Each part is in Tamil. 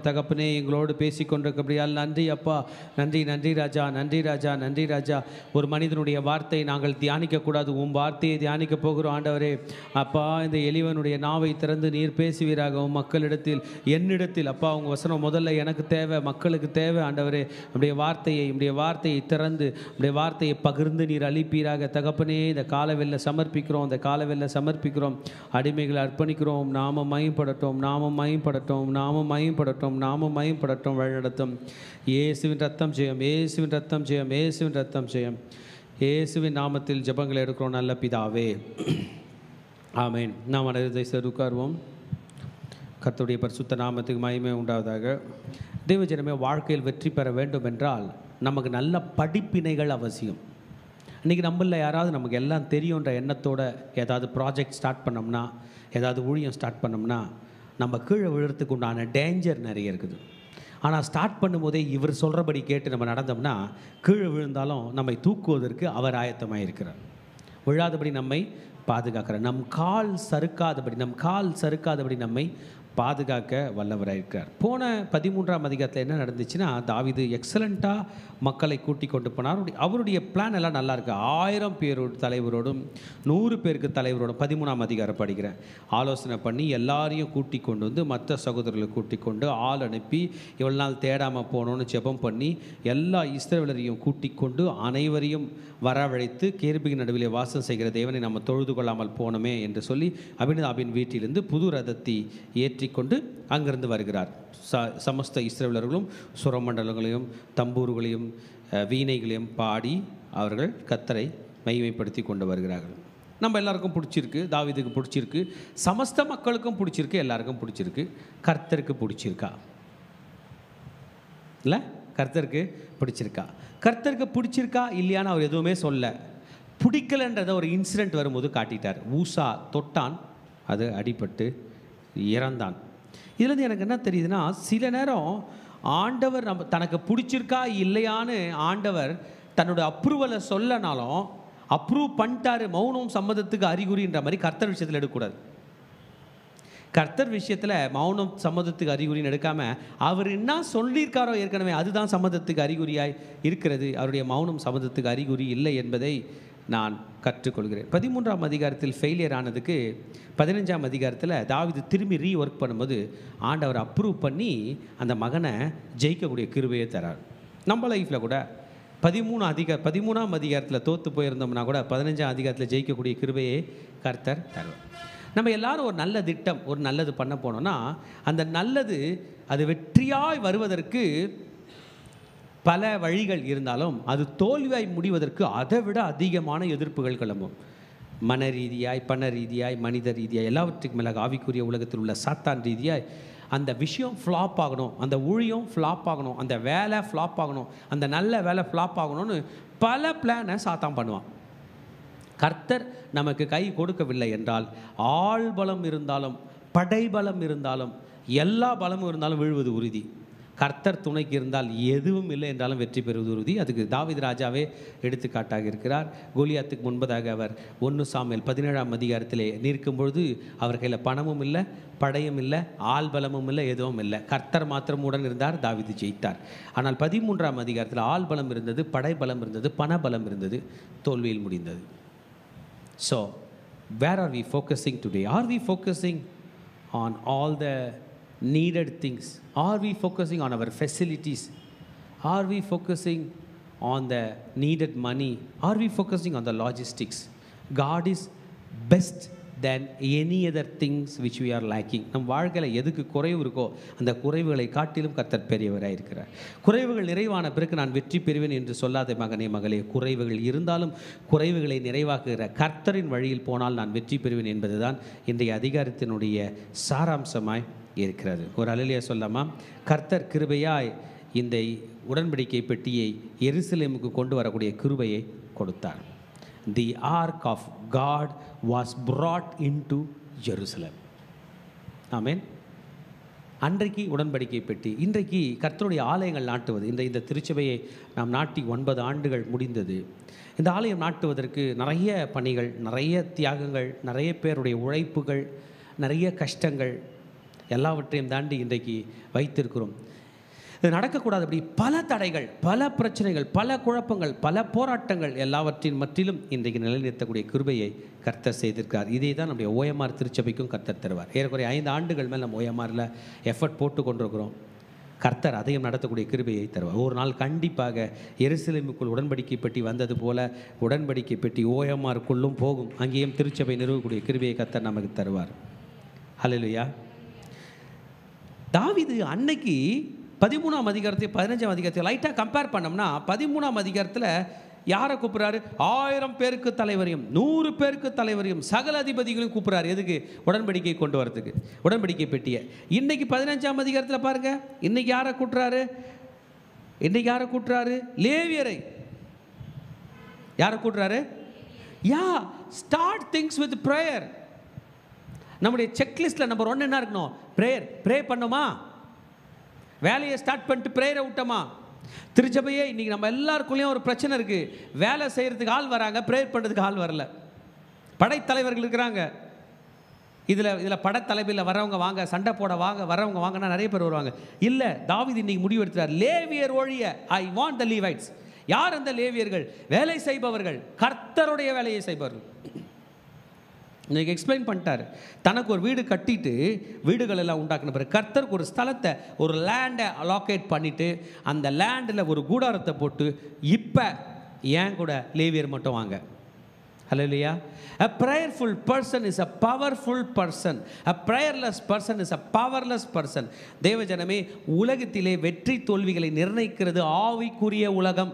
தகப்பனே, எங்களோடு பேசிக்கொண்டிருக்கிறபடியால் நன்றி அப்பா. நன்றி நன்றி ராஜா, நன்றி ராஜா, நன்றி ராஜா. ஒரு மனிதனுடைய வார்த்தை நாங்கள் தியானிக்கக்கூடாது, உன் வார்த்தையை தியானிக்க போகிறோம் ஆண்டவரே. அப்பா, இந்த எளிவனுடைய நாவை திறந்து நீர் பேசுவீராக உன் மக்களிடத்தில், என்னிடத்தில். அப்பா, உங்கள் வசனம் முதல்ல எனக்கு தேவை, மக்களுக்கு தேவை ஆண்டவரே. உடைய வார்த்தையை திறந்து உடைய வார்த்தையை பகிர்ந்து நீர் அளிப்பீராக தகப்பனே. இந்த காலவெல்ல சமர்ப்பிக்கிறோம், இந்த காலவெல்ல சமர்ப்பிக்கிறோம். அடிமைகளை அர்ப்பணிக்கிறோம். நாம மயம்படட்டும், நாம மயம்படட்டும், நாம மயம்படட்டும், நாம மயம்படட்டும், வழிநடத்தும். இயேசுவின் ரத்தம் ஜெயம், இயேசுவின் ரத்தம் ஜெயம், இயேசுவின் ரத்தம் ஜெயம். இயேசுவின் நாமத்தில் ஜெபங்களை எடுக்கிறோம் நல்ல பிதாவே, ஆமேன். நாம் அனைவரும் உட்காருவோம். கர்த்தருடைய பரிசுத்த நாமத்துக்கு மகிமை உண்டாவதாக. தேவஜனமே, வாழ்க்கையில் வெற்றி பெற வேண்டும் என்றால் நமக்கு நல்ல படிப்பினைகள் அவசியம். இன்றைக்கி நம்மள யாராவது நமக்கு எல்லாம் தெரியுன்ற எண்ணத்தோட ஏதாவது ப்ராஜெக்ட் ஸ்டார்ட் பண்ணோம்னா, ஏதாவது ஊழியம் ஸ்டார்ட் பண்ணோம்னா, நம்ம கீழே விழுறதுக்கு உண்டான டேஞ்சர் நிறைய இருக்குது. ஆனால் ஸ்டார்ட் பண்ணும்போதே இவர் சொல்கிறபடி கேட்டு நம்ம நடந்தோம்னா, கீழே விழுந்தாலும் நம்மை தூக்குவதற்கு அவர் ஆயத்தமாக இருக்கிறார். விழாதபடி நம்மை பாதுகாக்கிறார். நம் கால் சறுக்காதபடி நம்மை பாதுகாக்க வல்லவராக இருக்கிறார். போன 13ஆம் அதிகாரத்தில் என்ன நடந்துச்சுன்னா, தாவீது எக்ஸலண்ட்டாக மக்களை கூட்டி கொண்டு போனார். அவருடைய பிளான் எல்லாம் நல்லா இருக்குது. 1000 பேரோட தலைவரோடும் 100 பேருக்கு தலைவரோடும் 13ஆம் அதிகாரம் படிக்கிறேன். ஆலோசனை பண்ணி எல்லாரையும் கூட்டி கொண்டு வந்து, மற்ற சகோதரர்களை கூட்டி கொண்டு ஆள் அனுப்பி, இவ்வளோ நாள் தேடாமல் போனோன்னு ஜெபம் பண்ணி எல்லா இஸ்ரவேலரையும் கூட்டி கொண்டு அனைவரையும் வரவழைத்து, கேருபீன் நடுவிலே வாசம் செய்கிற தேவனை நம்ம தொழுது கொள்ளாமல் போனோமே என்று சொல்லி அபினதாபின் வீட்டிலிருந்து புது ரதத்தை ஏற்றிக்கொண்டு அங்கிருந்து வருகிறார். சமஸ்த இஸ்ரவேலர்களும் சுரமண்டலங்களையும் தம்பூர்களையும் வீணைகளையும் பாடி அவர்கள் கர்த்தரை மகிமைப்படுத்தி கொண்டு வருகிறார்கள். நம்ம எல்லாருக்கும் பிடிச்சிருக்கு, தாவீதுக்கு பிடிச்சிருக்கு, சமஸ்த மக்களுக்கும் பிடிச்சிருக்கு, எல்லாருக்கும் பிடிச்சிருக்கு. கர்த்தருக்கு பிடிச்சிருக்கா இல்லை? கர்த்தருக்கு பிடிச்சிருக்கா இல்லையான்னு அவர் எதுவுமே சொல்ல. பிடிக்கலன்றத ஒரு இன்சிடெண்ட் வரும்போது காட்டிட்டார். ஊசா தொட்டான், அது அடிபட்டு இறந்தான். இதுலேருந்து எனக்கு என்ன தெரியுதுன்னா, சில நேரம் ஆண்டவர் நம்ம தனக்கு பிடிச்சிருக்கா இல்லையான்னு ஆண்டவர் தன்னோட அப்ரூவலை சொல்லனாலும், அப்ரூவ் பண்ணிட்டாரு, மௌனம் சம்மதத்துக்கு அறிகுறின்ற மாதிரி கர்த்தர் விஷயத்தில் எடுக்கக்கூடாது. கர்த்தர் விஷயத்தில் மௌனம் சம்மதத்துக்கு அறிகுறின்னு எடுக்காமல், அவர் என்ன சொல்லியிருக்காரோ ஏற்கனவே அதுதான் சம்மதத்துக்கு அறிகுறியாய் இருக்கிறது. அவருடைய மௌனம் சம்மதத்துக்கு அறிகுறி இல்லை என்பதை நான் கற்றுக்கொள்கிறேன். 13ஆம் அதிகாரத்தில் ஃபெயிலியர் ஆனதுக்கு 15ஆம் அதிகாரத்தில் தாவீது திரும்பி ஒர்க் பண்ணும்போது ஆண்டவர் அப்ரூவ் பண்ணி அந்த மகனை ஜெயிக்கக்கூடிய கிருபையை தரார். நம்ம லைஃப்பில் கூட 13ஆம் அதிகாரத்தில் தோற்று போயிருந்தோம்னா கூட 15ஆம் அதிகாரத்தில் ஜெயிக்கக்கூடிய கிருபையை கர்த்தர் தருவார். நம்ம எல்லாரும் ஒரு நல்ல திட்டம், ஒரு நல்லது பண்ண போனோம்னா, அந்த நல்லது அது வெற்றியாய் வருவதற்கு பல வழிகள் இருந்தாலும், அது தோல்வியாய் முடிவதற்கு அதை விட அதிகமான எதிர்ப்புகள் கிளம்பும். மன ரீதியாய், பண ரீதியாய், மனித ரீதியாய், எல்லாவற்றுக்கு மேலே ஆவிக்குரிய உலகத்தில் உள்ள சாத்தான் ரீதியாய் அந்த விஷயம் ஃப்ளாப் ஆகணும், அந்த ஊழியம் ஃப்ளாப் ஆகணும், அந்த வேலை ஃப்ளாப் ஆகணும், அந்த நல்ல வேலை ஃப்ளாப் ஆகணும்னு பல பிளானை சாத்தான் பண்ணுவான். கர்த்தர் நமக்கு கை கொடுக்கவில்லை என்றால், ஆள் பலம் இருந்தாலும் படைபலம் இருந்தாலும் எல்லா பலமும் இருந்தாலும் விழுவது உறுதி. கர்த்தர் துணைக்கு இருந்தால் எதுவும் இல்லை என்றாலும் வெற்றி பெறுவது உறுதி. அதுக்கு தாவீது ராஜாவே எடுத்துக்காட்டாக இருக்கிறார். கோலியாத்துக்கு முன்பதாக அவர் 1 சாமுவேல் 17ஆம் அதிகாரத்திலே நிற்கும் பொழுது அவர் கையில் பணமும் இல்லை, படையும் இல்லை, ஆள் பலமும் இல்லை, எதுவும் இல்லை. கர்த்தர் மாத்திரம் உடன் இருந்தார், தாவீது ஜெயித்தார். ஆனால் 13ஆம் அதிகாரத்தில் ஆள் பலம் இருந்தது, படை பலம் இருந்தது, பண பலம் இருந்தது, தோல்வியில் முடிந்தது. So, where are we focusing today? Are we focusing on all the needed things? Are we focusing on our facilities? Are we focusing on the needed money? Are we focusing on the logistics? God is best than any other things which we are lacking. நம் வாழ்க்கையில் எதுக்கு குறைவு இருக்கோ அந்த குறைவுகளை காட்டிலும் கர்த்தர் பெரியவராக இருக்கிறார். குறைவுகள் நிறைவான பிறகு நான் வெற்றி பெறுவேன் என்று சொல்லாத மகனே மகளே, குறைவுகள் இருந்தாலும் குறைவுகளை நிறைவாக்குகிற கர்த்தரின் வழியில் போனால் நான் வெற்றி பெறுவேன் என்பதுதான் இன்றைய அதிகாரத்தினுடைய சாராம்சமாய் இருக்கிறது. ஒரு அல்லேலூயா சொல்லாமா? கர்த்தர் கிருபையாய் இந்த உடன்படிக்கை பெட்டியை எருசலேமுக்கு கொண்டு வரக்கூடிய கிருபையை கொடுத்தார். The ark of God was brought into Jerusalem. ஆமென். அன்றைக்கு உடன்படிக்கை பெட்டி, இன்றைக்கு கர்த்தருடைய ஆலயங்கள் நாட்டுவது. இந்த திருச்சபையை நாம் நாட்டி 9 ஆண்டுகள் முடிந்தது. இந்த ஆலயம் நாட்டுவதற்கு நிறைய பணிகள், நிறைய தியாகங்கள், நிறைய பேருடைய உழைப்புகள், நிறைய கஷ்டங்கள், எல்லாவற்றையும் தாண்டி இன்றைக்கு வைத்திருக்கிறோம். இது நடக்கக்கூடாது. அப்படி பல தடைகள், பல பிரச்சனைகள், பல குழப்பங்கள், பல போராட்டங்கள் எல்லாவற்றின் மற்றிலும் இன்றைக்கு நிலைநிறுத்தக்கூடிய கிருபையை கர்த்தர் செய்திருக்கார். இதை தான் நம்முடைய OMR திருச்சபைக்கும் கர்த்தர் தருவார். ஏறக்குறைய 5 ஆண்டுகள் மேல் நம்ம OMRல எஃபர்ட் போட்டு கொண்டிருக்கிறோம். கர்த்தர் அதையும் நடத்தக்கூடிய கிருபையை தருவார். ஒரு நாள் கண்டிப்பாக எருசலேமுக்குள் உடன்படிக்கை பெட்டி வந்தது போல உடன்படிக்கை பெட்டி OMRக்குள்ளும் போகும். அங்கேயும் திருச்சபை நிறுவக்கூடிய கிருபையை கர்த்தர் நமக்கு தருவார். ஹல்லேலூயா. தாவீது அன்னைக்கு 13ஆம் அதிகாரத்தை 15ஆம் அதிகாரத்தை லைட்டாக கம்பேர் பண்ணோம்னா 13ஆம் அதிகாரத்தில் யாரை கூப்பிட்றாரு? 1000 பேருக்கு தலைவரையும் 100 பேருக்கு தலைவரையும் சகல அதிபதிகளையும் கூப்பிட்றாரு. எதுக்கு? உடன்படிக்கை கொண்டு வரதுக்கு, உடன்படிக்கை பெட்டியை. இன்னைக்கு 15ஆம் அதிகாரத்தில் பாருங்க, இன்னைக்கு யாரை கூட்டுறாரு? இன்னைக்கு யாரை கூட்டுறாரு? லேவியரை. யாரை கூட்டுறாரு? Start things with prayer. நம்முடைய செக்லிஸ்ட்டில் நம்பர் 1 என்ன இருக்கணும்? ப்ரேயர். ப்ரே பண்ணுமா? வேலையை ஸ்டார்ட் பண்ணிட்டு ப்ரேயரை விட்டோமா? திருச்சபையே இன்றைக்கி நம்ம எல்லாருக்குள்ளேயும் ஒரு பிரச்சனை இருக்குது. வேலை செய்கிறதுக்கு ஆள் வராங்க, ப்ரேயர் பண்ணுறதுக்கு ஆள் வரல. படைத்தலைவர்கள் இருக்கிறாங்க. இதில் படைத்தலைமையில் வரவங்க வாங்க, சண்டை போட வாங்க, வரவங்க வாங்கன்னா நிறைய பேர் வருவாங்க. இல்லை, தாவீது இன்றைக்கி முடிவு எடுத்துறார், லேவியர் ஒழிய ஐ வாண்ட் த லீவைட்ஸ். யார் அந்த லேவியர்கள்? வேலை செய்பவர்கள், கர்த்தருடைய வேலையை செய்பவர்கள். இன்னைக்கு எக்ஸ்பிளைன் பண்ணிட்டார். தனக்கு ஒரு வீடு கட்டிட்டு வீடுகள் எல்லாம் உண்டாக்கின பிறகு கர்த்தருக்கு ஒரு ஸ்தலத்தை, ஒரு லேண்டை அலோகேட் பண்ணிவிட்டு அந்த லேண்டில் ஒரு கூடாரத்தை போட்டு இப்போ ஏன் கூட லேவியர் மட்டும் வாங்க. ஹல்லேலூயா. A prayerful person is a powerful person. A prayerless person is a powerless person. தேவஜனமே, உலகத்திலே வெற்றி தோல்விகளை நிர்ணயிக்கிறது ஆவிக்குரிய உலகம்.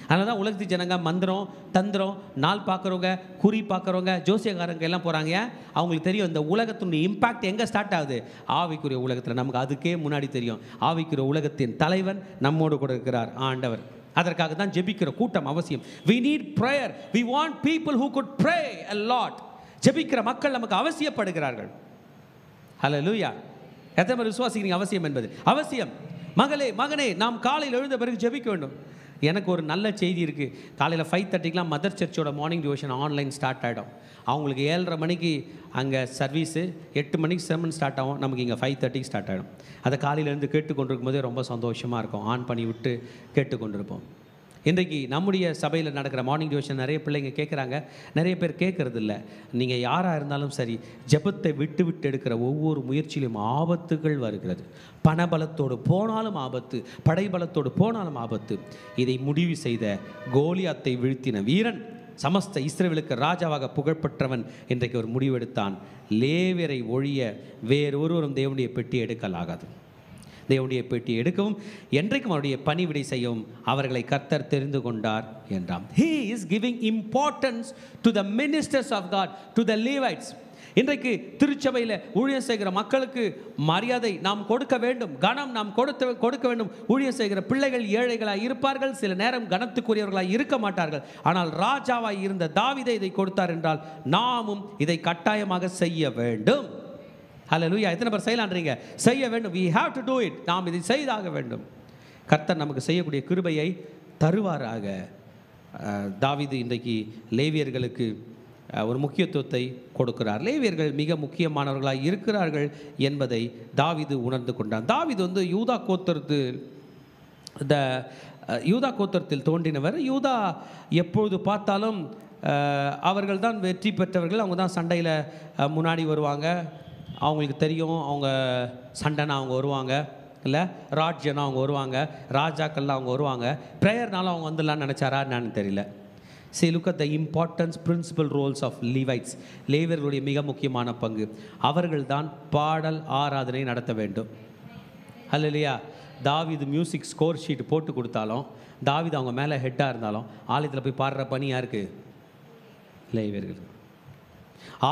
அதனால தான் உலகத்து ஜனங்க மந்திரம், தந்திரம், நாள் பார்க்குறவங்க, குறி பார்க்குறவங்க, ஜோசியக்காரங்க எல்லாம் போகிறாங்க. அவங்களுக்கு தெரியும் இந்த உலகத்தினுடைய இம்பேக்ட் எங்கே ஸ்டார்ட் ஆகுது? ஆவிக்குரிய உலகத்தில். நமக்கு அதுக்கே முன்னாடி தெரியும், ஆவிக்குரிய உலகத்தின் தலைவன் நம்மோடு கூட இருக்கிறார், ஆண்டவர். அதற்காக தான் ஜெபிக்கிற கூட்டம் அவசியம். We need prayer. We want people who could pray a lot. ஜெபிக்கிற மக்கள் நமக்கு அவசியப்படுகிறார்கள். ஹல்லேலூயா. எத்தனை பேர் விசுவாசிக்கிறீங்க அவசியம் என்பது? அவசியம். மகனே, நாம் காலையில் எழுந்த பிறகு ஜெபிக்க வேண்டும். எனக்கு ஒரு நல்ல செய்தி இருக்குது. காலையில் 5:30க்கெலாம் மதர் சர்ச்சோட மார்னிங் டிவோஷன் ஆன்லைன் ஸ்டார்ட் ஆகிடும். அவங்களுக்கு 7:30 மணிக்கு அங்கே சர்வீஸு, 8 மணிக்கு செர்மன் ஸ்டார்ட் ஆகும். நமக்கு இங்கே 5:30க்கு ஸ்டார்ட் ஆகிடும். அதை காலையிலேருந்து கேட்டுக்கொண்டிருக்கும் போதே ரொம்ப சந்தோஷமாக இருக்கும். ஆன் பண்ணி விட்டு கேட்டுக்கொண்டிருப்போம். இன்றைக்கு நம்முடைய சபையில் நடக்கிற மார்னிங் டிவோஷன் நிறைய பிள்ளைங்க கேட்குறாங்க, நிறைய பேர் கேட்குறது இல்லை. நீங்கள் யாராக இருந்தாலும் சரி, ஜெபத்தை விட்டு விட்டு எடுக்கிற ஒவ்வொரு முயற்சியிலும் ஆபத்துகள் வருகிறது. பணபலத்தோடு போனாலும் ஆபத்து, படைபலத்தோடு போனாலும் ஆபத்து. இதை முடிவு செய்த கோலியாத்தை வீழ்த்தின வீரன், சமஸ்த இஸ்ரவேலுக்கு ராஜாவாக புகழ்பெற்றவன், இன்றைக்கு ஒரு முடிவெடுத்தான். லேவியரை ஒழிய வேறொருவரும் தேவனுடைய பெட்டி எடுக்கலாகாது. தேவனுடைய பெட்டி எடுக்கவும் என்றைக்கும் அவருடைய பணிவிடை செய்யவும் அவர்களை கர்த்தர் தெரிந்து கொண்டார் என்றாம். He is giving importance to the ministers of God, to the Levites. இன்றைக்கு திருச்சபையில் ஊழியம் செய்கிற மக்களுக்கு மரியாதை நாம் கொடுக்க வேண்டும், கனம் நாம் கொடுக்க வேண்டும். ஊழியம் செய்கிற பிள்ளைகள் ஏழைகளாய் இருப்பார்கள், சில நேரம் கனத்துக்குரியவர்களாய் இருக்க மாட்டார்கள். ஆனால் ராஜாவாய் இருந்த தாவீதை இதை கொடுத்தார் என்றால் நாமும் இதை கட்டாயமாக செய்ய வேண்டும். ஹல்லேலூயா. எத்தனை பேர் செய்யலான்றீங்க? செய்ய வேண்டும். we have to do it. நாம் இதை செய்தாக வேண்டும். கர்த்தர் நமக்கு செய்யக்கூடிய கிருபையை தருவாராக. தாவீது இன்றைக்கு லேவியர்களுக்கு ஒரு முக்கியத்துவத்தை கொடுக்கிறார். லேவியர்கள் மிக முக்கியமானவர்களாக இருக்கிறார்கள் என்பதை தாவீது உணர்ந்து கொண்டான். தாவீது யூதா கோத்திரத்தில் தோன்றினவர். யூதா எப்பொழுது பார்த்தாலும் அவர்கள் தான் வெற்றி பெற்றவர்கள். அவங்க தான் சண்டையில் முன்னாடி வருவாங்க. அவங்களுக்கு தெரியும், அவங்க சண்டைனா அவங்க வருவாங்க, இல்லை ராஜ்யனா அவங்க வருவாங்க, ராஜாக்கள்லாம் அவங்க வருவாங்க. ப்ரேயர்னாலும் அவங்க வந்துடலான்னு நினச்சாரா என்னன்னு தெரியல. See, look at the importance, principal roles of Levites. லேவியர்களுடைய மிக முக்கியமான பங்கு. அவர்கள் தான் பாடல் ஆராதனை நடத்த வேண்டும். ஹல்லேலூயா. தாவீது மியூசிக் ஸ்கோர் ஷீட் போட்டு கொடுத்தாலும், தாவீது அவங்க மேலே ஹெட்டாக இருந்தாலும், ஆலயத்தில் போய் பாடுற பணி யாருக்கு? லேவியர்கள்.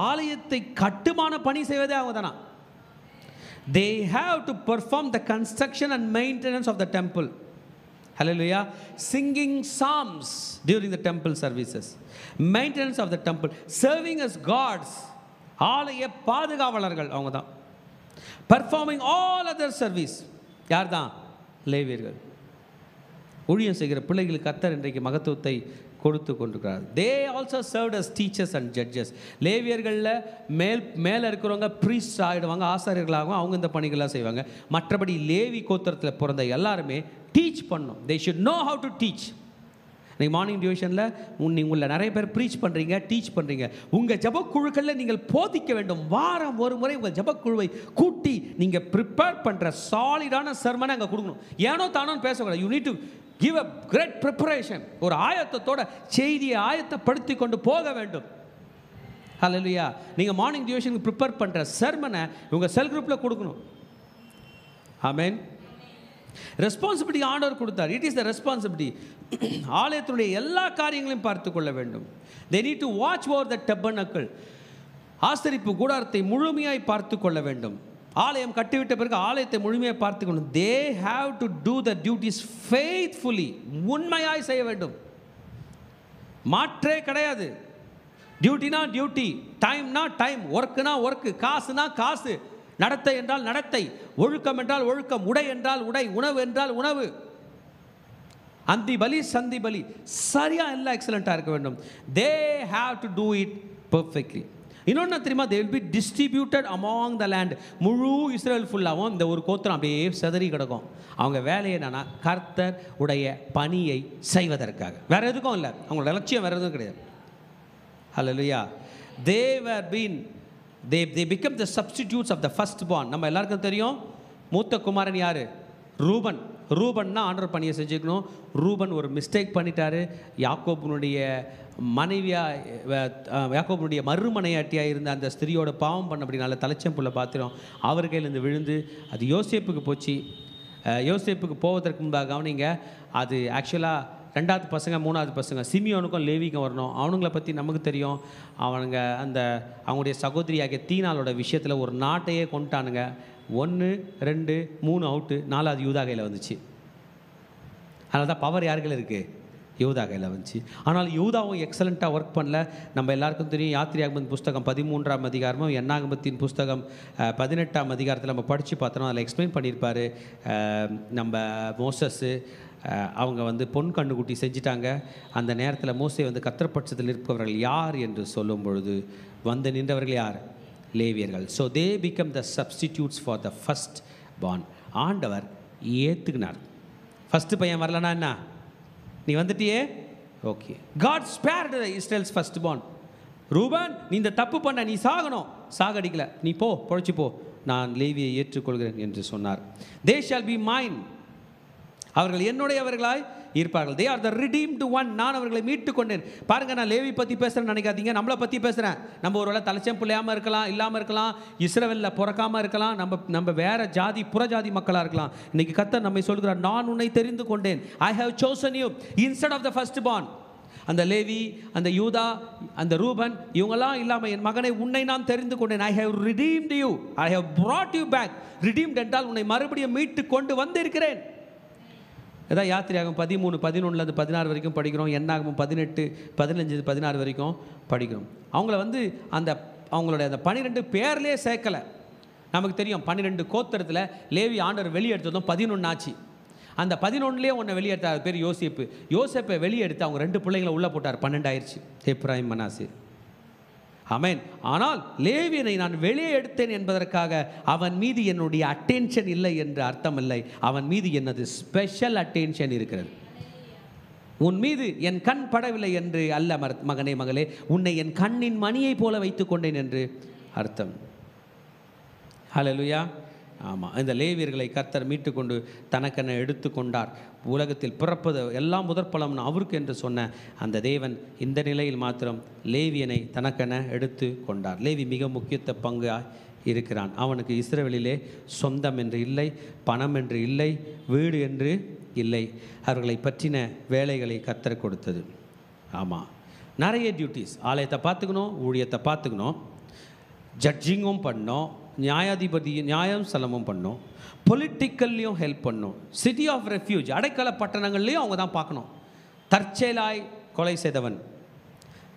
ஆலயத்தை கட்டுமான பணி செய்வதே அவங்க தானா. They have to perform the construction and maintenance of the temple. Hallelujah. Singing psalms during the temple services, maintenance of the temple, serving as gods. ஆலய பாதுகாவலர்கள் அவங்க தான். Performing all other service யார் தான்? லேவியர்கள். ஊழியம் செய்கிற பிள்ளைகளுக்கு கர்த்தர் இன்றைக்கு மகத்துவத்தை கொடுத்து கொண்டிருக்கிறார். They also served as teachers and judges. லேவியர்களில் மேலே இருக்கிறவங்க ப்ரீஸ்ட் ஆகிடுவாங்க, ஆசாரியர்களாகவும் அவங்க இந்த பணிகள்லாம் செய்வாங்க. மற்றபடி லேவி கோத்திரத்தில் பிறந்த எல்லாருமே டீச் பண்ணணும். They should know how to teach. நீங்கள் மார்னிங் டியூஷனில் உங்களை நிறைய பேர் ப்ரீச் பண்ணுறீங்க, டீச் பண்ணுறீங்க. உங்கள் ஜபக்குழுக்களில் நீங்கள் போதிக்க வேண்டும். வாரம் ஒரு முறை உங்கள் ஜபக்குழுவை கூட்டி நீங்கள் ப்ரிப்பேர் பண்ணுற சாலிடான சர்மனை அங்கே கொடுக்கணும். ஏனோ தானோன்னு பேசக்கூடாது. You need to give a great preparation. ஒரு ஆயத்தத்தோட செய்தியை ஆயத்தப்படுத்தி கொண்டு போக வேண்டும். ஹல்லேலூயா. நீங்கள் மார்னிங் டியூஷனுக்கு ப்ரிப்பேர் பண்ணுற சர்மனை உங்கள் செல் குரூப்பில் கொடுக்கணும். ஆமென். ரெஸ்பான்சிபிலிட்டி ஆண்டவர் கொடுத்தார். It is the responsibility. ஆலயத்தினுடைய எல்லா காரியங்களையும் பார்த்து கொள்ள வேண்டும். they need to watch over the tabernacle. ஆசரிப்பு கூடாரத்தை முழுமையாய் பார்த்து கொள்ள வேண்டும். ஆலயம் கட்டிவிட்ட பிறகு ஆலயத்தை முழுமையாக பார்த்து கொண்டு they have to do the duties faithfully. உண்மையாய் செய்ய வேண்டும். மாற்றே கிடையாது. டியூட்டினா டியூட்டி, டைம்னா டைம், ஒர்க்குனா ஒர்க்கு, காசுனா காசு, நடத்தை என்றால் நடத்தை, ஒழுக்கம் என்றால் ஒழுக்கம், உடை என்றால் உடை, உணவு என்றால் உணவு. அந்தி பலி சந்தி பலி சரியா எல்லாம் எக்ஸலண்ட்டாக இருக்க வேண்டும். They have to do it perfectly. இன்னொன்று தெரியுமா, they will be distributed among the land. முழு இஸ்ரேல் ஃபுல்லாகவும் இந்த ஒரு கோத்திரம் அப்படியே செதறி கிடக்கும். அவங்க வேலை என்னன்னா கர்த்தர் உடைய பணியை செய்வதற்காக, வேற எதுக்கும் இல்லை. அவங்களோட லட்சியம் வேற எதுவும் கிடையாது. ஹல்லேலூயா. they were been they become the substitutes of the firstborn. நம்ம எல்லாருக்கும் தெரியும் மூத்த குமாரன் யாரு? ரூபன். ரூபன்னா ஆண்டவர் பணியை செஞ்சுக்கணும். ரூபன் ஒரு மிஸ்டேக் பண்ணிட்டாரு. யாக்கோபுனுடைய யாக்கோபுனுடைய மறுமனையாட்டியாக இருந்த அந்த ஸ்திரியோட பாவம் பண்ண அப்படினால தலைச்சம்புள்ள பாத்திரம் அவர் கையிலேருந்து விழுந்து அது யோசேப்புக்கு போச்சு. யோசேப்புக்கு போவதற்கு முன்பாக கவனிங்க, அது ஆக்சுவலாக ரெண்டாவது பசங்க மூணாவது பசங்க சிமியோனுக்கும் லேவிக்கும் வரணும். அவனுங்களை பற்றி நமக்கு தெரியும். அவனுங்க அவங்களுடைய சகோதரியாகிய தீனாலோட விஷயத்தில் ஒரு நாட்டையே கொண்டுட்டானுங்க. 1 2 3 அவுட்டு, 4வது யூதா கையில் வந்துச்சு. அதனால தான் பவர் யார் கையில் இருக்குது? யூதா கையில் வந்துச்சு. ஆனால் யூதாவும் எக்ஸலண்ட்டாக ஒர்க் பண்ணல. நம்ம எல்லாருக்கும் தெரியும் யாத்திரையாகமத்தின் புஸ்தகம் 13ஆம் அதிகாரமும் எண்ணாகமத்தின் புஸ்தகம் 18ஆம் அதிகாரத்தில் நம்ம படித்து பார்த்தோம். அதில் எக்ஸ்பிளைன் பண்ணியிருப்பார். நம்ம மோசஸ்ஸு அவங்க பொன் கண்ணுக்குட்டி செஞ்சிட்டாங்க. அந்த நேரத்தில் மோசே கர்த்தர் இருப்பவர்கள் யார் என்று சொல்லும் பொழுது நின்றவர்கள் யார்? லேவியர்கள். So they become the substitutes for the first born. ஆண்டவர் ஏற்றுக்கினார். ஃபஸ்ட்டு பையன் வரலன்னா என்ன? நீ வந்துட்டியே, ஓகே. காட் ஸ்பேர்ட் த இஸ்ரேல்ஸ் ஃபர்ஸ்ட் பார்ன். ரூபன், நீ இந்த தப்பு பண்ண, நீ சாகணும். சாகடிக்கல, நீ போ, பொழைச்சி போ, நான் லேவியை ஏற்றுக்கொள்கிறேன் என்று சொன்னார். They shall be mine. அவர்கள் என்னுடையவர்களாய் இருப்பார்கள். They are the redeemed one. நான் அவர்களை மீட்டு கொண்டேன். பாருங்க, நான் லேவி பற்றி பேசுகிறேன்னு நினைக்காதீங்க, நம்மளை பற்றி பேசுகிறேன். நம்ம ஒருவேளை தலைச்சம் பிள்ளையாமல் இருக்கலாம், இல்லாமல் இருக்கலாம், இஸ்ரவேலில் பிறக்காமல் இருக்கலாம், நம்ம வேற ஜாதி புறஜாதி மக்களாக இருக்கலாம். இன்னைக்கு கர்த்தர் நம்மை சொல்கிறார், நான் உன்னை தெரிந்து கொண்டேன். I have chosen you instead of the first born. அந்த லேவி, அந்த யூதா, அந்த ரூபன் இவங்கெல்லாம் இல்லாமல் என் மகனை உன்னை நான் தெரிந்து கொண்டேன். I have redeemed you, I have brought you back. Redeemed என்றால் உன்னை மறுபடியும் மீட்டு கொண்டு வந்திருக்கிறேன். இதான் யாத்திரையாகும் 13 11 16 வரைக்கும் படிக்கிறோம். எண்ணாகும் 18 15 16 வரைக்கும் படிக்கிறோம். அவங்கள அவங்களுடைய அந்த 12 பேர்லேயே சேர்க்கலை. நமக்கு தெரியும் 12 கோத்திரத்தில் லேவி ஆண்டவர் வெளியெடுத்ததும் 11 ஆச்சு. அந்த 11லேயே ஒன்று வெளியெடுத்தார், பேர் யோசேப்பு. யோசேப்பை வெளியெடுத்து அவங்க 2 பிள்ளைங்களை உள்ளே போட்டார். 12 ஆயிடுச்சு, எப்ராயிம் மனாசே. ஆமென். ஆனால் லேவியனை நான் வெளியே எடுத்தேன் என்பதற்காக அவன் மீது என்னுடைய அட்டென்ஷன் இல்லை என்று அர்த்தம் இல்லை. அவன் மீது என்னது ஸ்பெஷல் அட்டென்ஷன் இருக்கிறது. உன் மீது என் கண் படவில்லை என்று அல்ல மகனே மகளே, உன்னை என் கண்ணின் மணியை போல வைத்துக் கொண்டேன் என்று அர்த்தம். ஹல்லேலூயா. ஆமாம், இந்த லேவியர்களை கர்த்தர் மீட்டு கொண்டு தனக்கென எடுத்து கொண்டார். உலகத்தில் பிறப்பது எல்லாம் முதற்பலம்னு அவருக்கு என்று சொன்ன அந்த தேவன் இந்த நிலையில் மாத்திரம் லேவியனை தனக்கென எடுத்து கொண்டார். லேவி மிக முக்கியத்துவ பங்காக இருக்கிறான். அவனுக்கு இஸ்ரவேலிலே சொந்தம் என்று இல்லை, பணம் என்று இல்லை, வீடு என்று இல்லை. அவர்களை பற்றின வேலைகளை கர்த்தர் கொடுத்தது. ஆமாம், நிறைய டியூட்டிஸ். ஆலயத்தை பார்த்துக்கணும், ஊழியத்தை பார்த்துக்கணும், ஜட்ஜிங்கும் பண்ணோம், நியாயம் சலமும் பண்ணோம், பொலிட்டிக்கல்லையும் ஹெல்ப் பண்ணும், சிட்டி ஆஃப் ரெஃப்யூஜ் அடைக்கல பட்டணங்கள்லையும் அவங்க தான் பார்க்கணும். தற்செயலாய் கொலை செய்தவன்,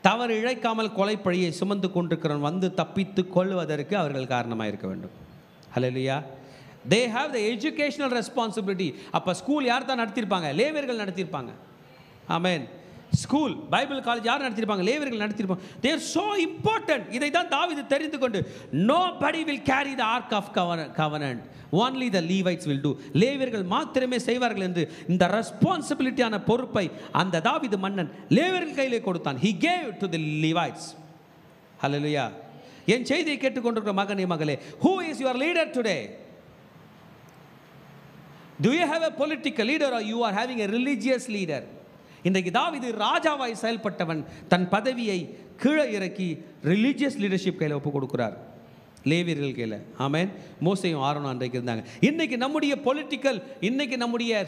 தவறு இழைக்காமல் கொலை பழியை சுமந்து கொண்டிருக்கிறவன் தப்பித்து கொள்வதற்கு அவர்கள் காரணமாக இருக்க வேண்டும். Hallelujah. They have the educational responsibility. அப்போ ஸ்கூல் யார் தான் நடத்தியிருப்பாங்க? லேவியர்கள் நடத்தியிருப்பாங்க. ஆமென். ஸ்கூல், பைபிள் காலேஜ் யார் நடத்திருப்பாங்க? லேவியர்கள் நடத்திருப்பாங்க. they are so important. இதை தான் தாவீது தெரிந்து கொண்டு, nobody will carry the ark of covenant, only the Levites will do. லேவியர்கள் மாத்திரமே செய்வார்கள் என்று இந்த ரெஸ்பான்சிபிலிட்டியான பொறுப்பை அந்த தாவீது மன்னன் லேவியர்கள் கையிலே கொடுத்தான். he gave to the Levites. hallelujah. என் செய்தியை கேட்டுக்கொண்டிருக்கிற மகனே மகளே, who is your leader today? Do you have a political leader or you are having a religious leader? இன்றைக்கு தாவீது ராஜாவாய் செயல்பட்டவன் தன் பதவியை கீழே இறக்கி ரிலீஜியஸ் லீடர்ஷிப் கையில் ஒப்பு கொடுக்கிறார், லேவியர்கள் கையில். ஆமென். மோசேயும் ஆரோனும் அன்றைக்கு இருந்தாங்க. இன்னைக்கு நம்முடைய பொலிட்டிக்கல், இன்னைக்கு நம்முடைய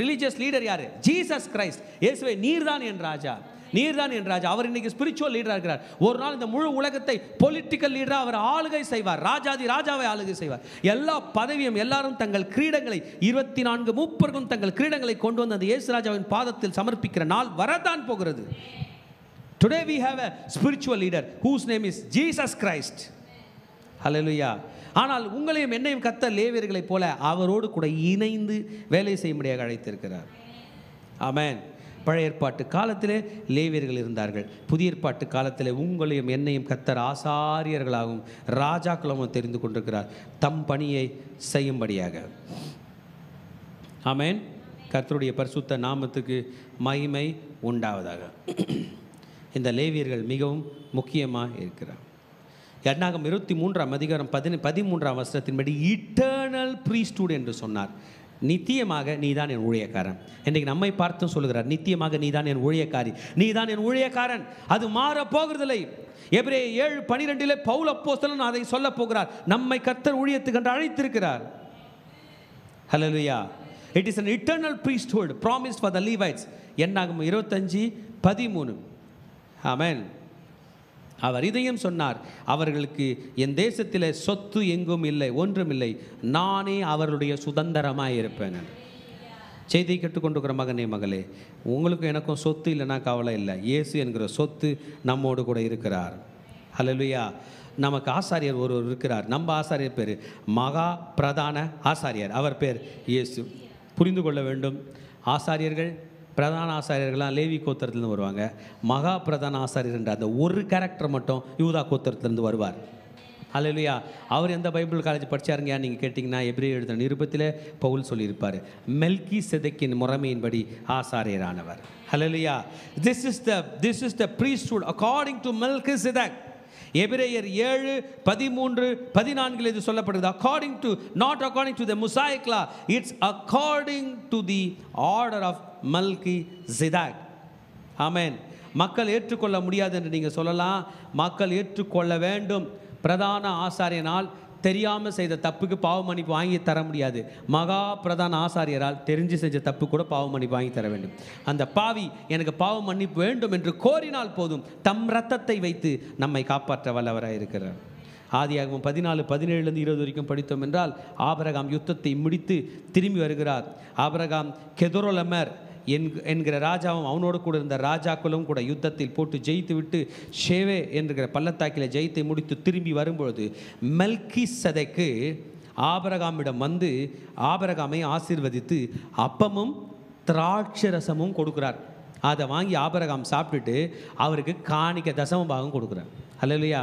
ரிலீஜியஸ் லீடர் யாரு? Jesus Christ. இயேசுவே நீர்தான் என் ராஜா, நீர்தான் என் ராஜா. அவர் இன்னைக்கு ஸ்பிரிச்சுவல் லீடரா இருக்கிறார். ஒரு நாள் இந்த முழு உலகத்தை பொலிட்டிக்கல் லீடரா அவர் ஆளுகை செய்வார், ராஜாதி ராஜாவை ஆளுகை செய்வார். எல்லா பதவியும் எல்லாரும் தங்கள் கிரீடங்களை 24 மூப்பர்களும் தங்கள் கிரீடங்களை கொண்டு வந்து அந்த இயேசு ராஜாவின் பாதத்தில் சமர்ப்பிக்கிற நாள் வரதான் போகிறது. Today we have a spiritual leader whose name is Jesus Christ. Hallelujah. ஆனால் உங்களையும் என்னையும் கர்த்தர் லேவியர்களைப் போல அவரோடு கூட இணைந்து வேலை செய்யும்படியாக அழைத்திருக்கிறார். ஆமென். பழைய ஏற்பாட்டு காலத்திலே லேவியர்கள் இருந்தார்கள். புதிய ஏற்பாட்டு காலத்திலே உங்களையும் என்னையும் கர்த்தர் ஆசாரியர்களாகவும் ராஜாக்களாகவும் தெரிந்து கொண்டிருக்கிறார் தம் பணியை செய்யும்படியாக. ஆமென். கர்த்தருடைய பரிசுத்த நாமத்துக்கு மகிமை உண்டாவதாக. இந்த லேவியர்கள் மிகவும் முக்கியமாக இருக்கிறார். என்னாகும் 23ஆம் அதிகாரம் 13ஆம் வசனத்தின்படி இட்டர்னல் ப்ரீஸ்ட்ஹுட் என்று சொன்னார். நித்தியமாக நீதான் என் ஊழியக்காரன். இன்றைக்கு நம்மை பார்த்தும் சொல்லுகிறார், நித்தியமாக நீதான் என் ஊழியக்காரி, நீதான் என் ஊழியக்காரன். அது மாற போகிறதில்லை. எபிரேயர் 7:12 பவுல் அப்போஸ்தலன் அதை சொல்ல போகிறார். நம்மை கர்த்தர் ஊழியத்துக்கு என்று அழைத்திருக்கிறார். ஹல்லேலூயா. It is an eternal priesthood promised for the Levites. என்னாகும் 25:13. ஆமென். அவர் இதையும் சொன்னார், அவர்களுக்கு என் தேசத்தில் சொத்து எங்கும் இல்லை, ஒன்றுமில்லை, நானே அவர்களுடைய சுதந்திரமாக இருப்பேன். செய்தி கேட்டுக்கொண்டிருக்கிற மகனே மகளே, உங்களுக்கும் எனக்கும் சொத்து இல்லைன்னா கவலை இல்லை. இயேசு என்கிற சொத்து நம்மோடு கூட இருக்கிறார். ஹல்லேலூயா. நமக்கு ஆசாரியர் ஒருவர் இருக்கிறார். நம்ம ஆசாரியர் பேர் மகா பிரதான ஆசாரியர். அவர் பேர் இயேசு. புரிந்து கொள்ள வேண்டும், ஆசாரியர்கள் பிரதான ஆசாரியர்கள்லாம் லேவி கோத்திரத்துலேருந்து வருவாங்க. மகா பிரதான ஆசாரியர் என்ற அந்த ஒரு கேரக்டர் மட்டும் யூதா கோத்திரத்துலேருந்து வருவார். ஹல்லேலூயா. அவர் எந்த பைபிள் காலேஜ் படித்தாருங்க நீங்கள் கேட்டிங்கன்னா எபிரேயர் எழுதின நிருபத்தில் பவுல் சொல்லியிருப்பார், மெல்கி செதக்கின் முறைமையின்படி ஆசாரியரானவர். ஹல்லேலூயா. This is the priesthood according to Melchizedek. எபிரேயர் 7:13-14 இது சொல்லப்படுகிறது. according to, not according to the Mosaic law, it's according to the order of Melchizedek. ஆமென். மக்கள் ஏற்றுக்கொள்ள முடியாது என்று நீங்கள் சொல்லலாம், மக்கள் ஏற்றுக்கொள்ள வேண்டும். பிரதான ஆசாரியனால் தெரியாமல் செய்த தப்புக்கு பாவ மன்னிப்பு வாங்கி தர முடியாது. மகா பிரதான ஆசாரியரால் தெரிஞ்சு செஞ்ச தப்பு கூட பாவ மன்னிப்பு வாங்கி தர வேண்டும். அந்த பாவி எனக்கு பாவ மன்னிப்பு வேண்டும் என்று கோரினால் போதும், தம் இரத்தத்தை வைத்து நம்மை காப்பாற்ற வல்லவராக இருக்கிறார். ஆதியாகமம் 14:17-20 வரைக்கும் படித்தோம் என்றால், ஆபிரகாம் யுத்தத்தை முடித்து திரும்பி வருகிறார். ஆபிரகாம் கெதொர்லோமர் என்கிற ராஜாவும் அவனோடு கூட இருந்த ராஜாக்களும் கூட யுத்தத்தில் போட்டு ஜெயித்து விட்டு ஷேவே என்கிற பள்ளத்தாக்கில் ஜெயித்தை முடித்து திரும்பி வரும்பொழுது மெல்கிசதேக்கு ஆபிரகாமிடம் வந்து ஆபிரகாமை ஆசீர்வதித்து அப்பமும் திராட்சரசமும் கொடுக்குறார். அதை வாங்கி ஆபிரகாம் சாப்பிட்டுட்டு அவருக்கு காணிக்க தசம பாகம் கொடுக்குறார். ஹல்லேலூயா.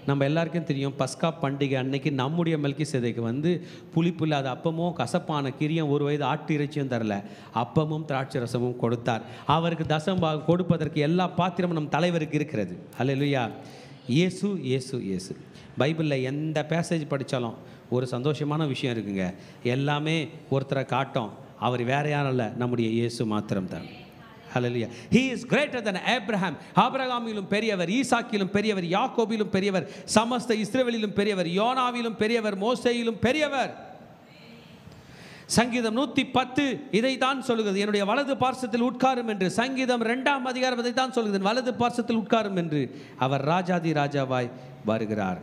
நம்ம எல்லாருக்கும் தெரியும், பஸ்கா பண்டிகை அன்னைக்கு நம்முடைய மெல்கிசேதேக்கு வந்து புளிப்பு இல்லாத அப்பமும் கசப்பான கிரியும் 1 வயது ஆட்டு இறைச்சியும் தரல, அப்பமும் திராட்சை ரசமும் கொடுத்தார். அவருக்கு தசமபாகம் கொடுப்பதற்கு எல்லா பாத்திரமும் நம் தலைவருக்கு இருக்கிறது. ஹல்லேலூயா. இயேசு இயேசு இயேசு. பைபிளில் எந்த பேசேஜ் படித்தாலும் ஒரு சந்தோஷமான விஷயம் இருக்குங்க. எல்லாமே ஒருத்தரை காட்டும், அவர் வேற யாரும் இல்லை, நம்முடைய இயேசு மாத்திரம்தான். ஹல்லேலூயா. He is greater than Abraham. ஆபிரகாமிலும் பெரியவர், ஈசாக்கிலும் பெரியவர், யாக்கோபிலும் பெரியவர், சமஸ்த இஸ்ரவேலிலும் பெரியவர், யோனாவிலும் பெரியவர், மோசேயிலும் பெரியவர். சங்கீதம் 110 இதை தான் சொல்லுகிறது, என்னுடைய வலது பார்சத்தில் உட்காரும் என்று. சங்கீதம் 2ஆம் அதிகாரம் இதை தான் சொல்லுகிறது, வலது பார்சத்தில் உட்காரும் என்று. அவர் ராஜாதி ராஜாவாய் வருகிறார்.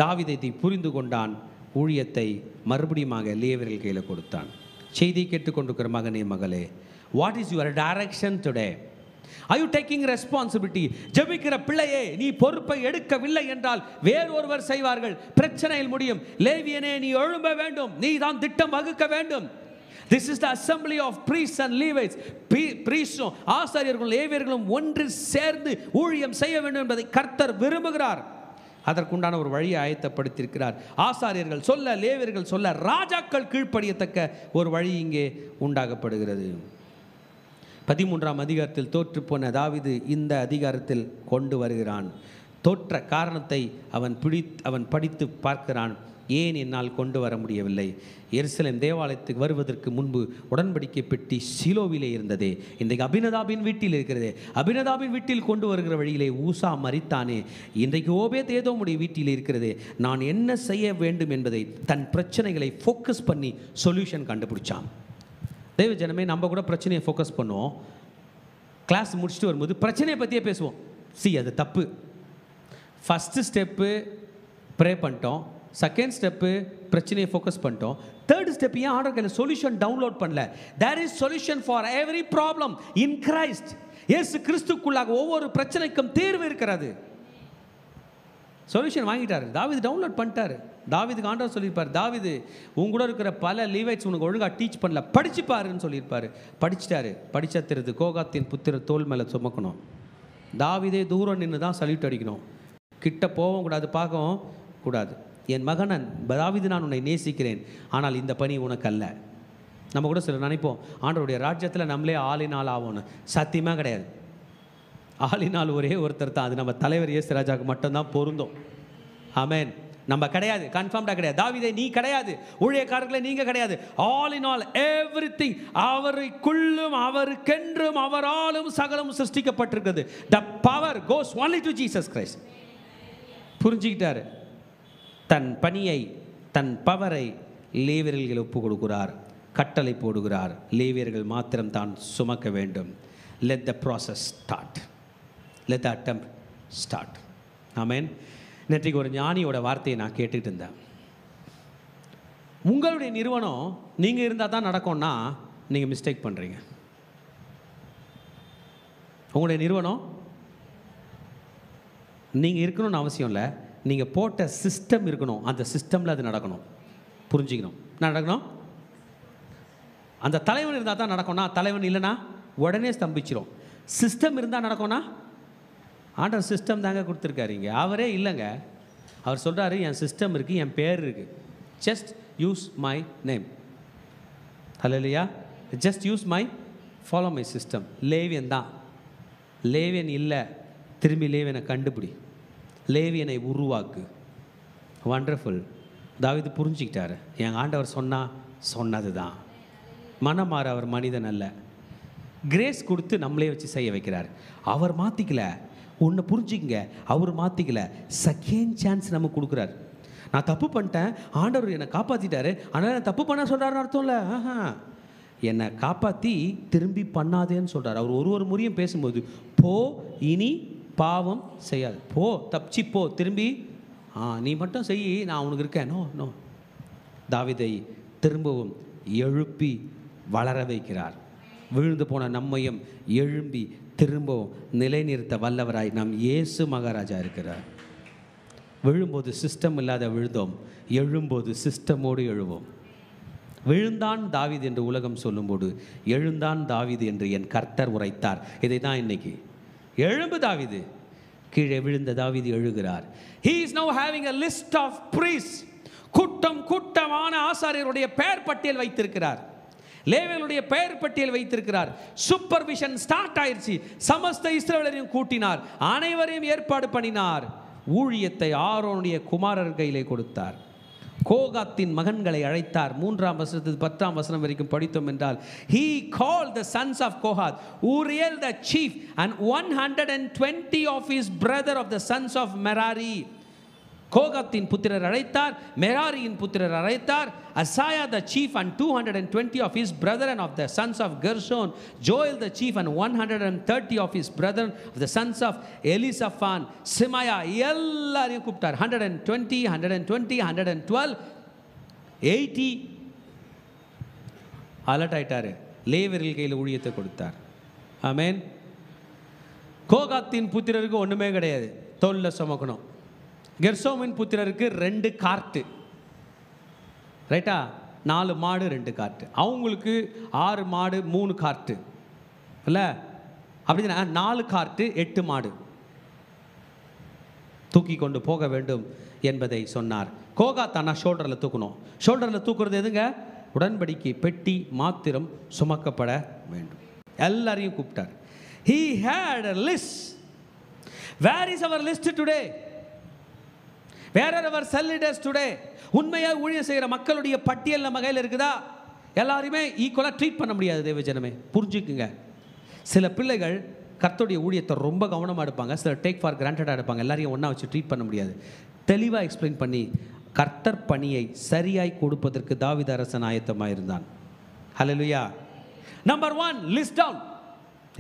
தாவீதை புரிந்து கொண்டான், ஊழியத்தை மறுபடியும் லேவியர்கள் கையில் கொடுத்தான். செய்தி கேட்டுக்கொண்டிருக்கிற மகனே மகளே, what is your direction today? Are you taking responsibility? ஜெபிக்கிற பிள்ளையே, நீ பொறுப்பை எடுக்கவில்லை என்றால் வேறொருவர் செய்வார்கள், பிரச்சனையில் முடியும். லேவியனே, நீ எழும்ப வேண்டும், நீ தான் திட்டம் வகுக்க வேண்டும். This is the assembly of priests and Levites. Priests ஆசாரியர்களும் லேவியர்களும் ஒன்று சேர்ந்து ஊழியம் செய்ய வேண்டும் என்பதை கர்த்தர் விரும்புகிறார். அதற்குண்டான ஒரு வழியை ஆயத்தப்படுத்தியிருக்கிறார். ஆசாரியர்கள் சொல்ல, லேவியர்கள் சொல்ல, ராஜாக்கள் கீழ்ப்படியத்தக்க ஒரு வழி இங்கே உண்டாகப்படுகிறது. 13ஆம் அதிகாரத்தில் தோற்று போன தாவீது இந்த அதிகாரத்தில் கொண்டு வருகிறான். தோற்ற காரணத்தை அவன் படித்து பார்க்கிறான். ஏன் என்னால் கொண்டு வர முடியவில்லை? எருசலேம் தேவாலயத்துக்கு வருவதற்கு முன்பு உடன்படிக்கை பெட்டி சீலோவிலே இருந்ததே, இன்றைக்கு அபினதாபின் வீட்டில் இருக்கிறதே. அபினதாபின் வீட்டில் கொண்டு வருகிற வழியிலே ஊசா மரித்தானே, இன்றைக்கு ஓபேத் ஏதோமுடைய வீட்டில் இருக்கிறதே. நான் என்ன செய்ய வேண்டும் என்பதை தன் பிரச்சனைகளை ஃபோக்கஸ் பண்ணி சொல்யூஷன் கண்டுபிடிச்சான். தெய்வ ஜனமே, நம்ம கூட பிரச்சனையை ஃபோக்கஸ் பண்ணுவோம். கிளாஸ் முடிச்சுட்டு வரும்போது பிரச்சனையை பற்றியே பேசுவோம். அது தப்பு. ஃபஸ்ட்டு ஸ்டெப்பு ப்ரே பண்ணிட்டோம், செகண்ட் ஸ்டெப்பு பிரச்சனையை ஃபோக்கஸ் பண்ணிட்டோம், தேர்ட் ஸ்டெப் ஏன் ஆர்டர் கையில் சொல்யூஷன் டவுன்லோட் பண்ணல? There is solution for every problem in Christ. இயேசு கிறிஸ்துக்குள்ளாக ஒவ்வொரு பிரச்சனைக்கும் தீர்வு இருக்கிறது. சொல்யூஷன் வாங்கிட்டாரு. தாவீது டவுன்லோட் பண்ணிட்டாரு. தாவீதுக்கு ஆண்டவர் சொல்லியிருப்பார், தாவீது உங்க கூட இருக்கிற பல லீவைட்ஸ் உனக்கு ஒழுங்காக டீச் பண்ணல, படிச்சுப்பாருன்னு சொல்லியிருப்பாரு. படிச்சுட்டாரு. படிச்சா தெரியுது, கோகாத்தின் புத்திரர் தோல் மேலே சுமக்கணும். தாவீதே தூரம் நின்று தான் சல்யூட் அடிக்கணும், கிட்ட போகவும் கூடாது, பார்க்கவும் கூடாது. என் மகனன் தாவீது, நான் உன்னை நேசிக்கிறேன், ஆனால் இந்த பணி உனக்கு அல்ல. நம்ம கூட சில நினைப்போம், ஆண்டவருடைய ராஜ்யத்தில் நம்மளே ஆளினால் ஆவோன்னு. சத்தியமாக கிடையாது. ஆளினால் ஒரே ஒருத்தர் தான், அது நம்ம தலைவர் இயேசு ராஜாவுக்கு மட்டும்தான் பொருந்தும். ஆமென். நம்ம கிடையாது, கன்ஃபார்ம்டாக கிடையாது. தாவீதே நீ கிடையாது, ஊழியக்காரர்களே நீங்க கிடையாது. ஆல் இன் ஆல் எவ்ரிதிங் அவருக்குள்ளும் அவருக்கென்றும் அவராலும் சகலம் சிருஷ்டிக்கப்பட்டிருக்கிறது. The power goes only to Jesus Christ. புரிஞ்சுக்கிட்டாரு. தன் பணியை, தன் பவரை லேவியர்கள் ஒப்பு கொடுக்கிறார், கட்டளை போடுகிறார். லேவியர்கள் மாத்திரம் தான் சுமக்க வேண்டும். Let the process start, let the attempt start. Amen. நேற்றைக்கு ஒரு ஞானியோட வார்த்தையை நான் கேட்டுக்கிட்டு இருந்தேன். உங்களுடைய நிறுவனம் நீங்கள் இருந்தால் தான் நடக்கும்னா நீங்கள் மிஸ்டேக் பண்ணுறீங்க. உங்களுடைய நிறுவனம் நீங்கள் இருக்கணும்னு அவசியம் இல்லை, நீங்கள் போட்ட சிஸ்டம் இருக்கணும், அந்த சிஸ்டமில் அது நடக்கணும். புரிஞ்சுக்கணும். நடக்கணும். அந்த தலைவன் இருந்தால் தான் நடக்கும்னா, தலைவன் இல்லைன்னா உடனே ஸ்தம்பிச்சிடும். சிஸ்டம் இருந்தால் நடக்கும்னா, ஆண்டவர் சிஸ்டம் தாங்க கொடுத்துருக்காருங்க, அவரே இல்லைங்க. அவர் சொல்கிறாரு, என் சிஸ்டம் இருக்குது, என் பேர் இருக்குது, just use my name. Hallelujah. Just use my, follow my system. லேவியன் தான். லேவியன் இல்லை, திரும்பி லேவியனை கண்டுபிடி, லேவியனை உருவாக்கு. வண்டர்ஃபுல். தாவீது புரிஞ்சுக்கிட்டாரு, என் ஆண்டவர் சொன்னது தான். மனமாற அவர் மனிதன் அல்ல. கிரேஸ் கொடுத்து நம்மளே வச்சு செய்ய வைக்கிறார். அவர் மாற்றிக்கல. ஒன்று புரிஞ்சுக்கங்க, அவர் மாற்றிக்கல. செகண்ட் சான்ஸ் நமக்கு கொடுக்குறார். நான் தப்பு பண்ணிட்டேன், ஆண்டவர் என்னை காப்பாற்றிட்டாரு, ஆனால் நான் தப்பு பண்ண சொல்கிறாருன்னு அர்த்தம் இல்லை. என்னை காப்பாற்றி திரும்பி பண்ணாதேன்னு சொல்கிறார். அவர் ஒரு முறையும் பேசும்போது, போ இனி பாவம் செய்யாது, போ தப்பிச்சு போ, திரும்பி நீ மட்டும் செய், நான் உனக்கு இருக்கேன். நோ. தாவீதை திரும்பவும் எழுப்பி வளர வைக்கிறார். விழுந்து போன நம்மையும் எழும்பி திரும்பவும் நிலைநிறுத்த வல்லவராய் நம் இயேசு மகாராஜா இருக்கிறார். விழும்போது சிஸ்டம் இல்லாத விழுந்தோம், எழும்போது சிஸ்டமோடு எழுவோம். விழுந்தான் தாவீது என்று உலகம் சொல்லும்போது, எழுந்தான் தாவீது என்று என் கர்த்தர் உரைத்தார். இதை தான் இன்னைக்கு எழும்பு தாவீது. கீழே விழுந்த தாவீது எழுகிறார். He is now having a list of priests. கூட்டமான ஆசாரியருடைய பெயர் பட்டியல் வைத்திருக்கிறார். லேவியர்களுடைய பெயர் பட்டியல் வைத்திருக்கிறார். சூப்பர்விஷன் ஸ்டார்ட் ஆயிடுச்சு. சமஸ்த இஸ்ரவேலரையும் கூட்டினார், அனைவரையும் ஏற்பாடு பண்ணினார். ஊழியத்தை ஆரோனுடைய குமாரர் கையிலே கொடுத்தார். கோகாத்தின் மகன்களை அழைத்தார். 3ஆம் வசனத்தில் 10ஆம் வசனம் வரைக்கும் படித்தோம் என்றால், he called the sons of Kohath, Uriel the chief and 120 of his brother of the sons of Merari. கோகாத்தின் புத்திரர் அழைத்தார், மெராரியின் புத்திரர் அழைத்தார், அசாயா the chief and 220 of his brethren of the sons of Gershon, Joel the chief and 130 of his brethren of the sons of Elisaphan, Simaya, எல்லாரையும் கூப்பிட்டார். 120 112 80 அலர்ட் ஆயிட்டாரு. லேவியர்கள் கையில் ஊழியத்தை கொடுத்தார். ஆமென். கோகாத்தின் புத்திரருக்கு ஒன்றுமே கிடையாது, தோல்ல சுமக்கணும். கெர்சோமின் புத்திரருக்கு 2 கார்ட்டு, ரைட்டா? 4 மாடு 2 காட்டு, அவங்களுக்கு 6 மாடு 3 காட்டு இல்லை, அப்படி 4 காட்டு 8 மாடு தூக்கி கொண்டு போக வேண்டும் என்பதை சொன்னார். கோகாத்தானா ஷோல்டரில் தூக்கணும். ஷோல்டரில் தூக்குறது எதுங்க? உடன்படிக்கை பெட்டி மாத்திரம் சுமக்கப்பட வேண்டும். எல்லாரையும் கூப்பிட்டார். He had a list. Where is our list today? Where are our cell leaders today? உண்மையாக ஊழியம் செய்கிற மக்களுடைய பட்டியல் நம்ம கையில் இருக்குதா? எல்லாரையுமே ஈக்குவலாக ட்ரீட் பண்ண முடியாது. தேவஜனமே புரிஞ்சுக்குங்க. சில பிள்ளைகள் கர்த்தருடைய ஊழியத்தை ரொம்ப கவனமாக எடுப்பாங்க, சில டேக் ஃபார் கிராண்டடாக எடுப்பாங்க. எல்லாரையும் ஒன்றா வச்சு ட்ரீட் பண்ண முடியாது. தெளிவாக எக்ஸ்பிளைன் பண்ணி கர்த்தர் பணியை சரியாய் கொடுப்பதற்கு தாவீது அரசன் ஆயத்தமாக இருந்தான். ஹல்லேலூயா. Number 1, list down.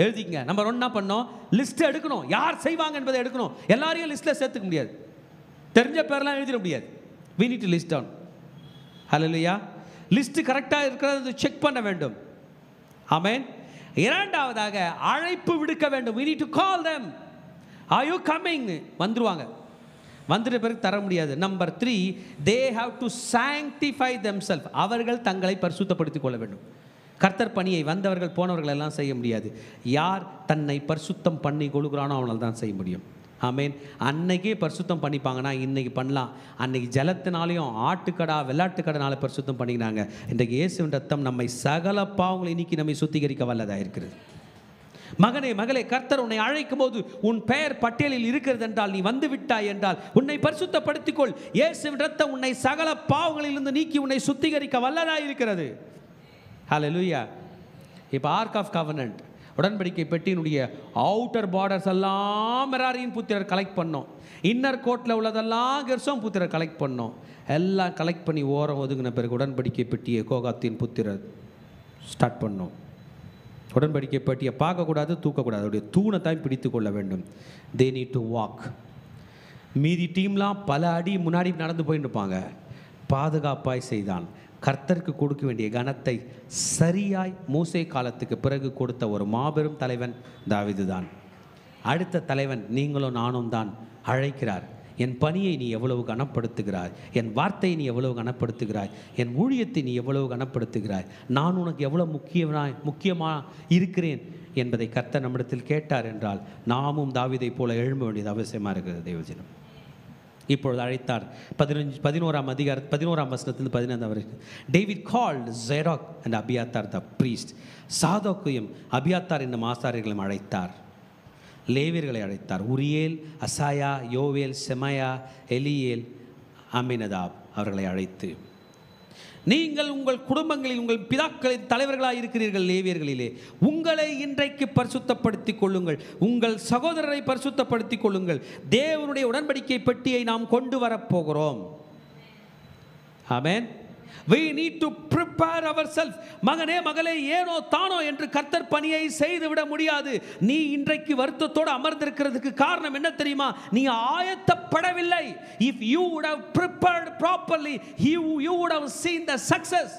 எழுதிங்க. நம்பர் 1 என்ன பண்ணோம்? லிஸ்ட் எடுக்கணும். யார் செய்வாங்க என்பதை எடுக்கணும். எல்லாரையும் லிஸ்ட்டில் சேர்த்துக்க முடியாது, தெரிஞ்ச பேர்லாம் எழுதிட முடியாது. we need to list down. Hallelujah. List கரெக்டாக இருக்கிறது செக் பண்ண வேண்டும். ஆமென். இரண்டாவதாக அழைப்பு விடுக்க வேண்டும். we need to call them. are you coming? வந்துருவாங்க. வந்துட்ட பிறகு தர முடியாது. Number 3, they have to sanctify themselves. அவர்கள் தங்களை பரிசுத்தப்படுத்திக் கொள்ள வேண்டும். கர்த்தர் பணியை வந்தவர்கள் போனவர்கள் எல்லாம் செய்ய முடியாது. யார் தன்னை பரிசுத்தம் பண்ணி கொள்கிறானோ அவனால் தான் செய்ய முடியும். ஆமேன். அன்னைக்கே பரிசுத்தம் பண்ணிப்பாங்கன்னா இன்னைக்கு பண்ணலாம். அன்னைக்கு ஜலத்தினாலையும் ஆட்டுக்கடா வெள்ளாட்டுக்கடனால பரிசுத்தம் பண்ணிக்கினாங்க. இன்றைக்கு இயேசுவின் ரத்தம் நம்மை சகல பாவங்களை நீக்கி நம்மை சுத்திகரிக்க வல்லதாக இருக்கிறது. மகனே மகளே, கர்த்தர் உன்னை அழைக்கும் போது உன் பெயர் பட்டியலில் இருக்கிறது என்றால், நீ வந்து விட்டாய் என்றால் உன்னை பரிசுத்தப்படுத்திக்கொள். இயேசுவின் ரத்தம் உன்னை சகல பாவங்களிலிருந்து நீக்கி உன்னை சுத்திகரிக்க வல்லதாக இருக்கிறது. ஹல்லேலூயா. இப்போ ஆர்க் ஆஃப் கவனன்ட் உடன்படிக்கை பெட்டியினுடைய அவுட்டர் பார்டர்ஸ் எல்லாம் மெராரியின் புத்திரர் கலெக்ட் பண்ணோம். இன்னர் கோட்டில் உள்ளதெல்லாம் கெர்சோம் புத்திரர் கலெக்ட் பண்ணோம். எல்லாம் கலெக்ட் பண்ணி ஓரம் ஒதுங்கின பிறகு உடன்படிக்கை பெட்டியை கோகாத்தின் புத்திரர் ஸ்டார்ட் பண்ணோம். உடன்படிக்கை பெட்டியை பார்க்கக்கூடாது, தூக்கக்கூடாது, அவருடைய தூணை தான் பிடித்து கொள்ள வேண்டும். They need to walk. மீதி டீம்லாம் பல அடி முன்னாடி நடந்து போயிட்டு இருப்பாங்க. பாதுகாப்பாய் செய்தான். கர்த்தருக்கு கொடுக்க வேண்டிய கனத்தை சரியாய் மோசே காலத்துக்கு பிறகு கொடுத்த ஒரு மாபெரும் தலைவன் தாவீது தான். அடுத்த தலைவன் நீங்களும் நானும் தான். அழைக்கிறார். என் பணியை நீ எவ்வளவு கனப்படுத்துகிறாய், என் வார்த்தையை நீ எவ்வளவு கனப்படுத்துகிறாய், என் ஊழியத்தை நீ எவ்வளவு கனப்படுத்துகிறாய், நான் உனக்கு எவ்வளவு முக்கியமாக இருக்கிறேன் என்பதை கர்த்தர் நம்மிடத்தில் கேட்டார் என்றால் நாமும் தாவீதை போல எழும்ப வேண்டியது அவசியமாக இருக்கிறது. தேவஜனம் இப்பொழுது அழைத்தார். 11ஆம் அதிகாரம் 11ஆம் வசனத்திலிருந்து 15 வரைக்கும். David called Zadok and Abiathar the priest. சாதோக்கையும் அபியாத்தார் என்னும் ஆசாரியர்களையும் அழைத்தார். லேவியர்களை அழைத்தார். உரியேல், அசாயா, யோவேல், செமாயா, எலியேல், அமினதாப் அவர்களை அழைத்து, நீங்கள் உங்கள் குடும்பங்களில் உங்கள் பிதாக்களின் தலைவர்களாக இருக்கிறீர்கள். லேவியர்களிலே உங்களை இன்றைக்கு பரிசுத்தப்படுத்திக் கொள்ளுங்கள், உங்கள் சகோதரரை பரிசுத்தப்படுத்திக் கொள்ளுங்கள். தேவனுடைய உடன்படிக்கை பெட்டியை நாம் கொண்டு வரப்போகிறோம். ஆமென். We need to prepare ourselves. மகனே மகளே, ஏனோ தானோ என்று கர்த்தர் பணியை செய்துவிட முடியாது. நீ இன்றைக்கு வருத்தத்தோடு அமர்ந்திருக்கிறதுக்கு காரணம் என்ன தெரியுமா? நீ ஆயத்தப்படவில்லை. If you would have prepared properly, you would have seen the success.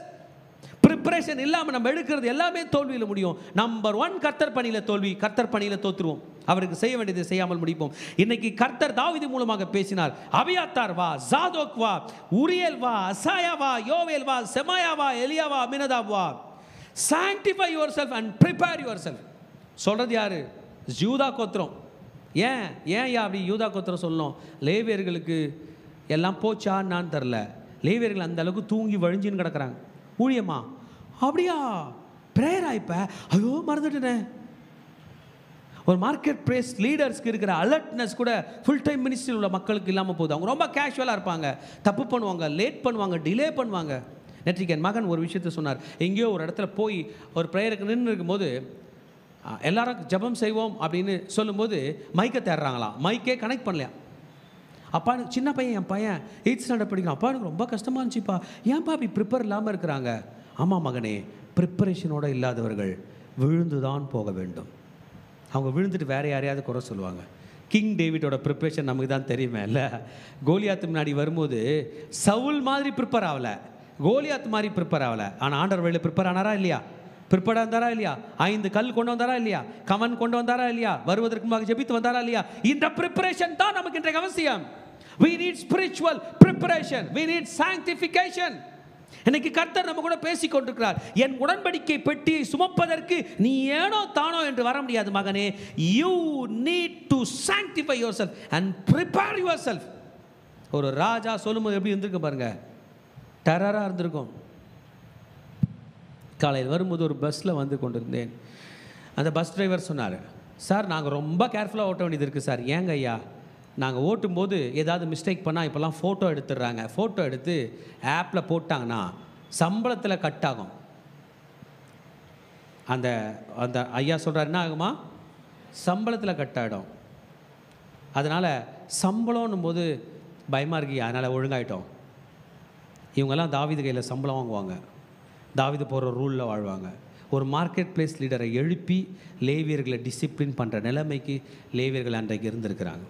Preparation இல்லாமல் நம்ம எடுக்கிறது எல்லாமே தோல்வியில் முடியும். நம்பர் 1 கர்த்தர் பணியில் தோல்வி. கர்த்தர் பணியில் தோற்றுருவோம். அவருக்கு செய்ய வேண்டியதை செய்யாமல் முடிப்போம். இன்னைக்கு கர்த்தர் தாவீது மூலமாக பேசினார். அபியாத்தார் வா, சாதோக் வா, உரியேல் வா, அசாயா வா, யோவேல் வா, செமாயா வா, எலியா வா, அமினதாப் வா. sanctify yourself and prepare yourself. சொல்றது யாரு? யூதா கோத்திரம். ஏன் அப்படி யூதா கோத்திரம் சொல்லணும்? லேவியர்களுக்கு எல்லாம் போச்சான்னு தெரில. லேவியர்கள் அந்த அளவுக்கு தூங்கி வழிஞ்சின்னு கிடக்குறாங்க. ஊழியமா அப்படியா? பிரேயரா? இப்போ ஐயோ மறந்துட்டேனே. ஒரு மார்க்கெட் பிளேஸ் லீடர்ஸ்க்கு இருக்கிற அலர்ட்னஸ் கூட ஃபுல் டைம் மினிஸ்ட்ரியில் உள்ள மக்களுக்கு இல்லாமல் போகுது. அவங்க ரொம்ப கேஷுவலாக இருப்பாங்க, தப்பு பண்ணுவாங்க, லேட் பண்ணுவாங்க, டிலே பண்ணுவாங்க. நேற்றைக்கு என் மகன் ஒரு விஷயத்த சொன்னார். எங்கேயோ ஒரு இடத்துல போய் ஒரு ப்ரேயருக்கு நின்று இருக்கும்போது எல்லாரும் ஜெபம் செய்வோம் அப்படின்னு சொல்லும்போது மைக்கை தேடுறாங்களாம். மைக்கே கனெக்ட் பண்ணலையா. அப்பா எனக்கு சின்ன பையன், என் பையன் 8th ஸ்டாண்டர்ட் படிக்கிறான். அப்பா எனக்கு ரொம்ப கஷ்டமாக இருந்துச்சுப்பா. ஏன்ப்பா அப்படி ப்ரிப்பேர் இல்லாமல் இருக்கிறாங்க? ஆமாம் மகனே, ப்ரிப்பரேஷனோடு இல்லாதவர்கள் விழுந்து தான் போக வேண்டும். அவங்க விழுந்துட்டு வேறு யாரையாவது குறை சொல்லுவாங்க. கிங் டேவிட்டோட ப்ரிப்பரேஷன் நமக்கு தான் தெரியுமே இல்லை? கோலியாத்து முன்னாடி வரும்போது சவுல் மாதிரி ப்ரிப்பேர் ஆகலை, கோலியாத் மாதிரி ப்ரிப்பேர் ஆகலை. ஆனால் ஆண்டவர் வழியில் ப்ரிப்பேர் ஆனாரா இல்லையா? ப்ரிப்பேர்டாக இருந்தாரா இல்லையா? 5 கல் கொண்டு வந்தாரா இல்லையா? கவன் கொண்டு வந்தாரா இல்லையா? வருவதற்கு முன்பாக ஜெபித்து வந்தாரா இல்லையா? இந்த ப்ரிப்பரேஷன் தான் நமக்கு இன்றைக்கு அவசியம். We need spiritual preparation. We need sanctification. இன்னைக்கு கர்த்தர் நம்ம கூட பேசிக் கொண்டிருக்கிறார். என் உடன்படிக்கை பெட்டியை சுமப்பதற்கு நீ ஏனோ தானோ என்று வர முடியாது மகனே. You need to sanctify yourself and prepare yourself. ஒரு ராஜா சொல்லும்போது எப்படி இருந்திருக்கு பாருங்க, டெரராக இருந்திருக்கும். காலையில் வரும்போது ஒரு பஸ்ஸில் வந்து கொண்டிருந்தேன். அந்த பஸ் டிரைவர் சொன்னார், சார் நாங்கள் ரொம்ப கேர்ஃபுல்லாக ஓட்ட வேண்டியது இருக்குது சார். ஏங்க ஐயா, நாங்கள் ஓட்டும்போது ஏதாவது மிஸ்டேக் பண்ணால் இப்போல்லாம் ஃபோட்டோ எடுத்துடுறாங்க. ஃபோட்டோ எடுத்து ஆப்பில் போட்டாங்கன்னா சம்பளத்தில் கட் ஆகும். அந்த அந்த ஐயா சொல்கிறார், என்ன ஆகுமா, சம்பளத்தில் கட் ஆகிடும். அதனால் சம்பளம்னும் போது பயமாக இருக்கு, அதனால் ஒழுங்காயிட்டோம். இவங்கெல்லாம் தாவீது கையில் சம்பளம் வாங்குவாங்க, தாவீது போகிற ரூலில் வாழ்வாங்க. ஒரு மார்க்கெட் பிளேஸ் லீடரை எழுப்பி லேவியர்களை டிசிப்ளின் பண்ணுற நிலைமைக்கு லேவியர்கள் அன்றைக்கு இருந்திருக்கிறாங்க.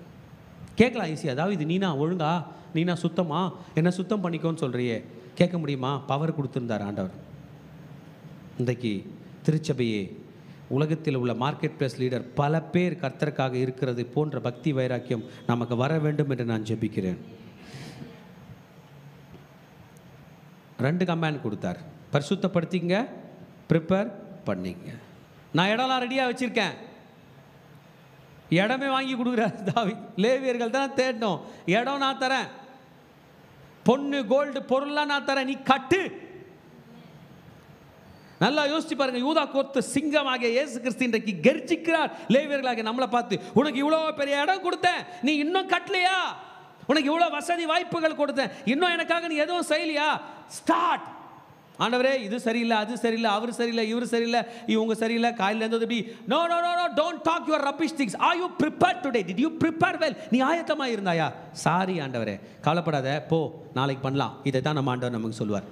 கேட்கலாம் ஈஸியாக, தாவீது நீனா ஒழுங்கா, நீனா சுத்தமா, என்ன சுத்தம் பண்ணிக்கோன்னு சொல்கிறியே, கேட்க முடியுமா? பவர் கொடுத்துருந்தார் ஆண்டவர். இன்றைக்கு திருச்சபையே, உலகத்தில் உள்ள மார்க்கெட் பிளேஸ் லீடர் பல பேர் கர்த்தருக்காக இருக்கிறது போன்ற பக்தி வைராக்கியம் நமக்கு வர வேண்டும் என்று நான் ஜெபிக்கிறேன். 2 கமாண்ட் கொடுத்தார், பரிசுத்தப்படுத்திங்க, ப்ரிப்பேர் பண்ணிங்க. நான் இடம்லாம் ரெடியாக வச்சுருக்கேன். இடமே வாங்கி கொடுக்குறார் தாவீது. லேவியர்கள் தான் தேடணும். இடம் நான் தரேன், பொண்ணு கோல்டு பொருள்லாம் நான் தரேன், நீ கட்டு. நல்லா யோசிச்சு பாருங்க, யூதா கோத்து சிங்கமாக இயேசு கிறிஸ்து இன்றைக்கு கர்ஜிக்கிறார் லேவியர்களாக நம்மளை பார்த்து. உனக்கு இவ்வளோ பெரிய இடம் கொடுத்தேன், நீ இன்னும் கட்டலையா? உனக்கு இவ்வளோ வசதி வாய்ப்புகள் கொடுத்தேன், இன்னும் எனக்காக நீ எதுவும் செய்யலையா? ஸ்டார்ட். ஆண்டவரே, இது சரியில்லை, அது சரியில்லை, அவர் சரியில்லை, இவர் சரியில்லை, இவங்க சரியில்லை, காலையில் இருந்தது இப்படி. No no no no, don't talk your rubbish things. Are you prepared today? Did you prepare well? நீ ஆயத்தமாக இருந்தாயா? சாரி ஆண்டவரே, கவலைப்படாத, போ, நாளைக்கு பண்ணலாம். இதை தான் நம்ம ஆண்டவர் நமக்கு சொல்லுவார்.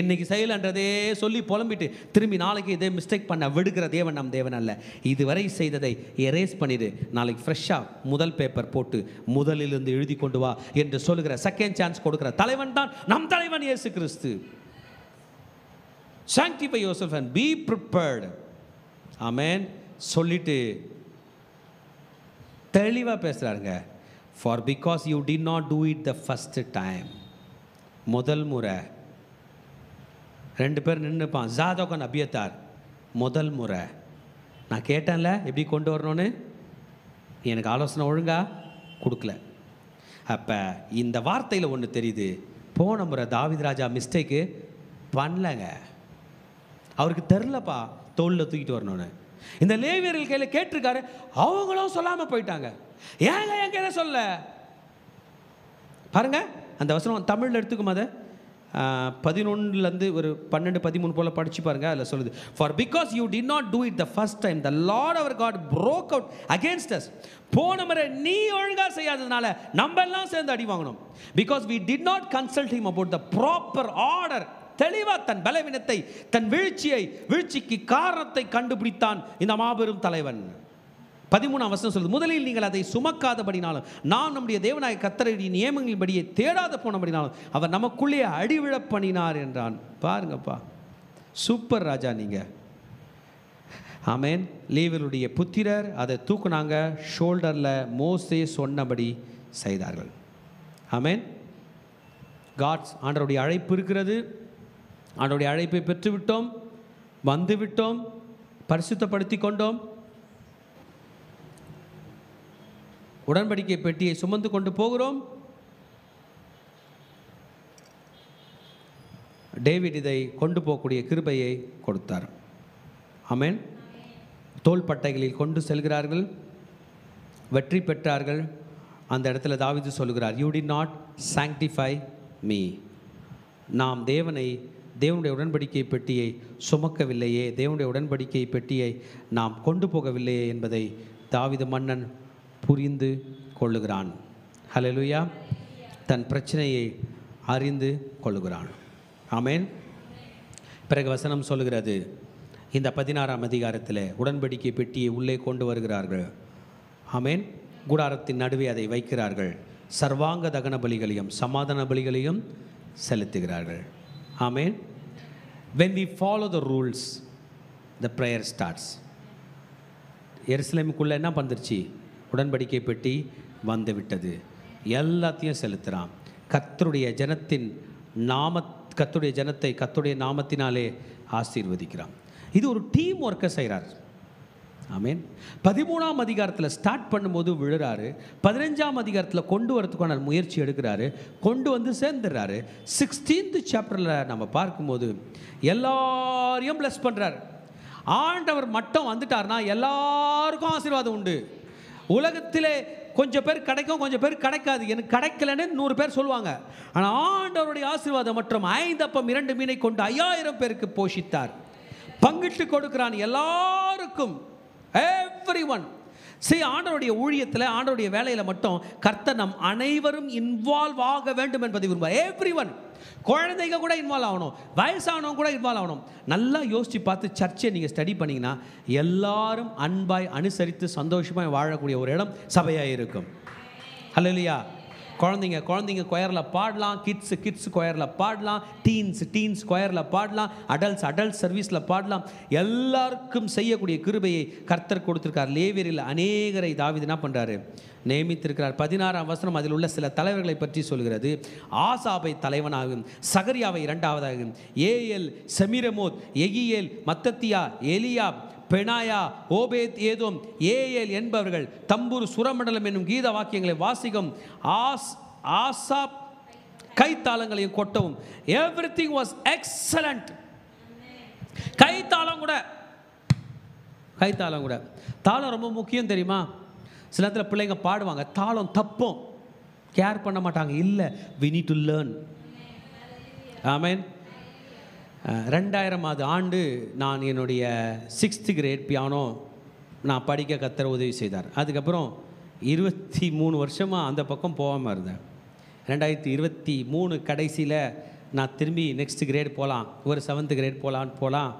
இன்னைக்கு செயலன்றதே சொல்லி புலம்பிட்டு திரும்பி நாளைக்கு இதே மிஸ்டேக் பண்ண விடுகிற தேவன் நம் தேவன் அல்ல. இதுவரை செய்ததை எரேஸ் பண்ணிடு, நாளைக்கு ஃப்ரெஷ்ஷாக முதல் பேப்பர் போட்டு முதலிலிருந்து எழுதி கொண்டு வா என்று சொல்லுகிற, செகண்ட் சான்ஸ் கொடுக்கிற தலைவன் தான் நம் தலைவன் இயேசு கிறிஸ்து. Sanctify yourself and be prepared. Amen. சொல்லிட்டு தெளிவாக பேசுகிறாருங்க. For because you did not do it the first time. முதல் முறை 2 பேர் நின்றுப்பான், ஜாதோகன் அபியத்தார். முதல் முறை நான் கேட்டேன்ல எப்படி கொண்டு வரணும்னு, எனக்கு ஆலோசனை ஒழுங்கா கொடுக்கல. அப்போ இந்த வார்த்தையில் ஒன்று தெரியுது, போன முறை தாவீது ராஜா மிஸ்டேக்கு பண்ணலங்க, அவருக்கு தெரிலப்பா தோளில் தூக்கிட்டு வரணும்னு. இந்த லேவியர்கள் கையில் கேட்டிருக்காரு, அவங்களும் சொல்லாமல் போயிட்டாங்க. ஏங்க என் கையில் சொல்ல பாருங்க. அந்த வசனம் தமிழில் எடுத்துக்கும், அதை 11 ஒரு 12, 13 போல படிச்சு பாருங்க. அதில் சொல்லுது, for because you did not do it the first time, the Lord our God broke out against us. போன முறை நீ ஒழுங்கா செய்யாததுனால நம்ம எல்லாம் சேர்ந்து அடி வாங்கணும். Because we did not consult him about the proper order. தெளிவா தன் பலவீனத்தை, தன் வீழ்ச்சிக்கு காரணத்தை கண்டுபிடித்தான் இந்த மாபெரும் தலைவன். 13 வசனம் சொல்லுது, முதலில் நீங்கள் அதை சுமக்காதபடினாலும், நான் நம்முடைய தேவனாய கர்த்தருடைய நியமங்களின்படியே தேடாத போனபடினாலும் அவர் நமக்குள்ளே அடிவிழ பண்ணினார் என்றான். பாருங்கப்பா, சூப்பர் ராஜா நீங்க. ஆமேன். லேவியருடைய புத்திரர் அதை தூக்குனாங்க, ஷோல்டரில் மோசே சொன்னபடி செய்தார்கள். ஆமேன். காட்ஸ் ஆண்டவருடைய அழைப்பு இருக்கிறது. ஆண்டவருடைய அழைப்பை பெற்றுவிட்டோம், வந்துவிட்டோம், பரிசுத்தப்படுத்தி கொண்டோம், உடன்படிக்கை பெட்டியை சுமந்து கொண்டு போகிறோம். டேவிட் இதை கொண்டு போகக்கூடிய கிருபையை கொடுத்தார். ஆமென். தோள்பட்டைகளில் கொண்டு செல்கிறார்கள், வெற்றி பெற்றார்கள். அந்த இடத்துல தாவீது சொல்கிறார், you did not sanctify me. நாம் தேவனுடைய உடன்படிக்கை பெட்டியை சுமக்கவில்லையே, தேவனுடைய உடன்படிக்கை பெட்டியை நாம் கொண்டு போகவில்லையே என்பதை தாவீது மன்னன் புரிந்து கொள்ளுகிறான். ஹல்லேலூயா. தன் பிரச்சனையை அறிந்து கொள்ளுகிறான். ஆமென். பிறகு வசனம் சொல்லுகிறது, இந்த 16ஆம் அதிகாரத்தில் உடன்படிக்கை பெட்டியை உள்ளே கொண்டு வருகிறார்கள். ஆமென். கூடாரத்தின் நடுவே அதை வைக்கிறார்கள். சர்வாங்க தகன பலிகளையும் சமாதான பலிகளையும் செலுத்துகிறார்கள். ஆமென். When we follow the rules, the prayer starts. எருசலேமுக்குள்ளே என்ன வந்துருச்சு? உடன்படிக்கை பெட்டி வந்து விட்டது. எல்லாத்தையும் செலுத்துகிறான். கர்த்தருடைய ஜனத்தின் கர்த்தருடைய ஜனத்தை கர்த்தருடைய நாமத்தினாலே ஆசீர்வதிக்கிறான். இது ஒரு டீம் ஒர்க்கை செய்கிறார். ஆமேன். 13ஆம் அதிகாரத்தில் ஸ்டார்ட் பண்ணும்போது விழுறாரு. 15ஆம் அதிகாரத்தில் கொண்டு வரதுக்கான முயற்சி எடுக்கிறாரு, கொண்டு வந்து சேர்ந்துடுறாரு. 16th சாப்டரில் நம்ம பார்க்கும்போது எல்லாரையும் பிளஸ் பண்ணுறாரு. ஆண்டவர் மட்டும் வந்துட்டார்னா எல்லாருக்கும் ஆசீர்வாதம் உண்டு. உலகத்திலே கொஞ்சம் பேர் கிடைக்கும், கொஞ்சம் பேர் கிடைக்காது. எனக்கு கிடைக்கலன்னு 100 பேர் சொல்லுவாங்க. ஆனால் ஆண்டவருடைய ஆசீர்வாதம் மற்றும் 5 அப்பம் 2 மீனை கொண்டு 5000 பேருக்கு போஷித்தார். பங்கிட்டு கொடுக்கிறான் எல்லாருக்கும். எவ்ரிஒன். ஆண்டவருடைய ஊழியத்தில், ஆண்டவருடைய வேலையில் மட்டும் கர்த்தர் நம் அனைவரும் இன்வால்வ் ஆக வேண்டும் என்பதை விரும்புவார். எவ்ரிஒன். குழந்தைங்க கூட இன்வால்வ் ஆகணும், வயசானவங்க கூட இன்வால்வ் ஆகணும். நல்லா யோசித்து பார்த்து சர்ச்சை நீங்கள் ஸ்டடி பண்ணிங்கன்னா எல்லாரும் அன்பாய் அனுசரித்து சந்தோஷமாக வாழக்கூடிய ஒரு இடம் சபையாக இருக்கும். ஹல்லேலூயா. குழந்தைங்க கொயரில் பாடலாம், கிட்ஸ் கொயரில் பாடலாம், டீன்ஸ் கொயரில் பாடலாம், அடல்ட்ஸ் சர்வீஸில் பாடலாம். எல்லாருக்கும் செய்யக்கூடிய கிருபையை கர்த்தர் கொடுத்திருக்கார். லேவியரில் அநேகரை தாவீது என்ன பண்ணுறாரு? நியமித்திருக்கிறார். 16ஆம் வசனம் அதில் உள்ள சில தலைவர்களை பற்றி சொல்கிறது. ஆசாபை தலைவனாகும், சகரியாவை 2ஆவதாகும், ஏஎல், செமிரமோத், எகியேல், மத்தத்தியா, எலியாப், பெனாயா, ஓபேத் ஏதோம், ஏஎல் என்பவர்கள் தம்பூர் சுரமண்டலம் என்னும் கீத வாக்கியங்களை வாசிக்கும். ஆசாப் கைத்தாளங்களையும் கொட்டவும். Everything was excellent. கைத்தாளம் கூட தாளம் ரொம்ப முக்கியம் தெரியுமா? சில இடத்துல பிள்ளைங்க பாடுவாங்க, தாளம் தப்பும், கேர் பண்ண மாட்டாங்க. இல்லை, we need to learn. ஆமென். 2000ஆவது ஆண்டு நான் என்னுடைய 6th கிரேட் பியானோ நான் படிக்க கர்த்தர் உதவி செய்தார். அதுக்கப்புறம் 23 வருஷமாக அந்த பக்கம் போகாமல் இருந்தேன். 2023 கடைசியில் நான் திரும்பி நெக்ஸ்ட் கிரேட் போகலாம், ஒரு 7th கிரேட் போகலாம்.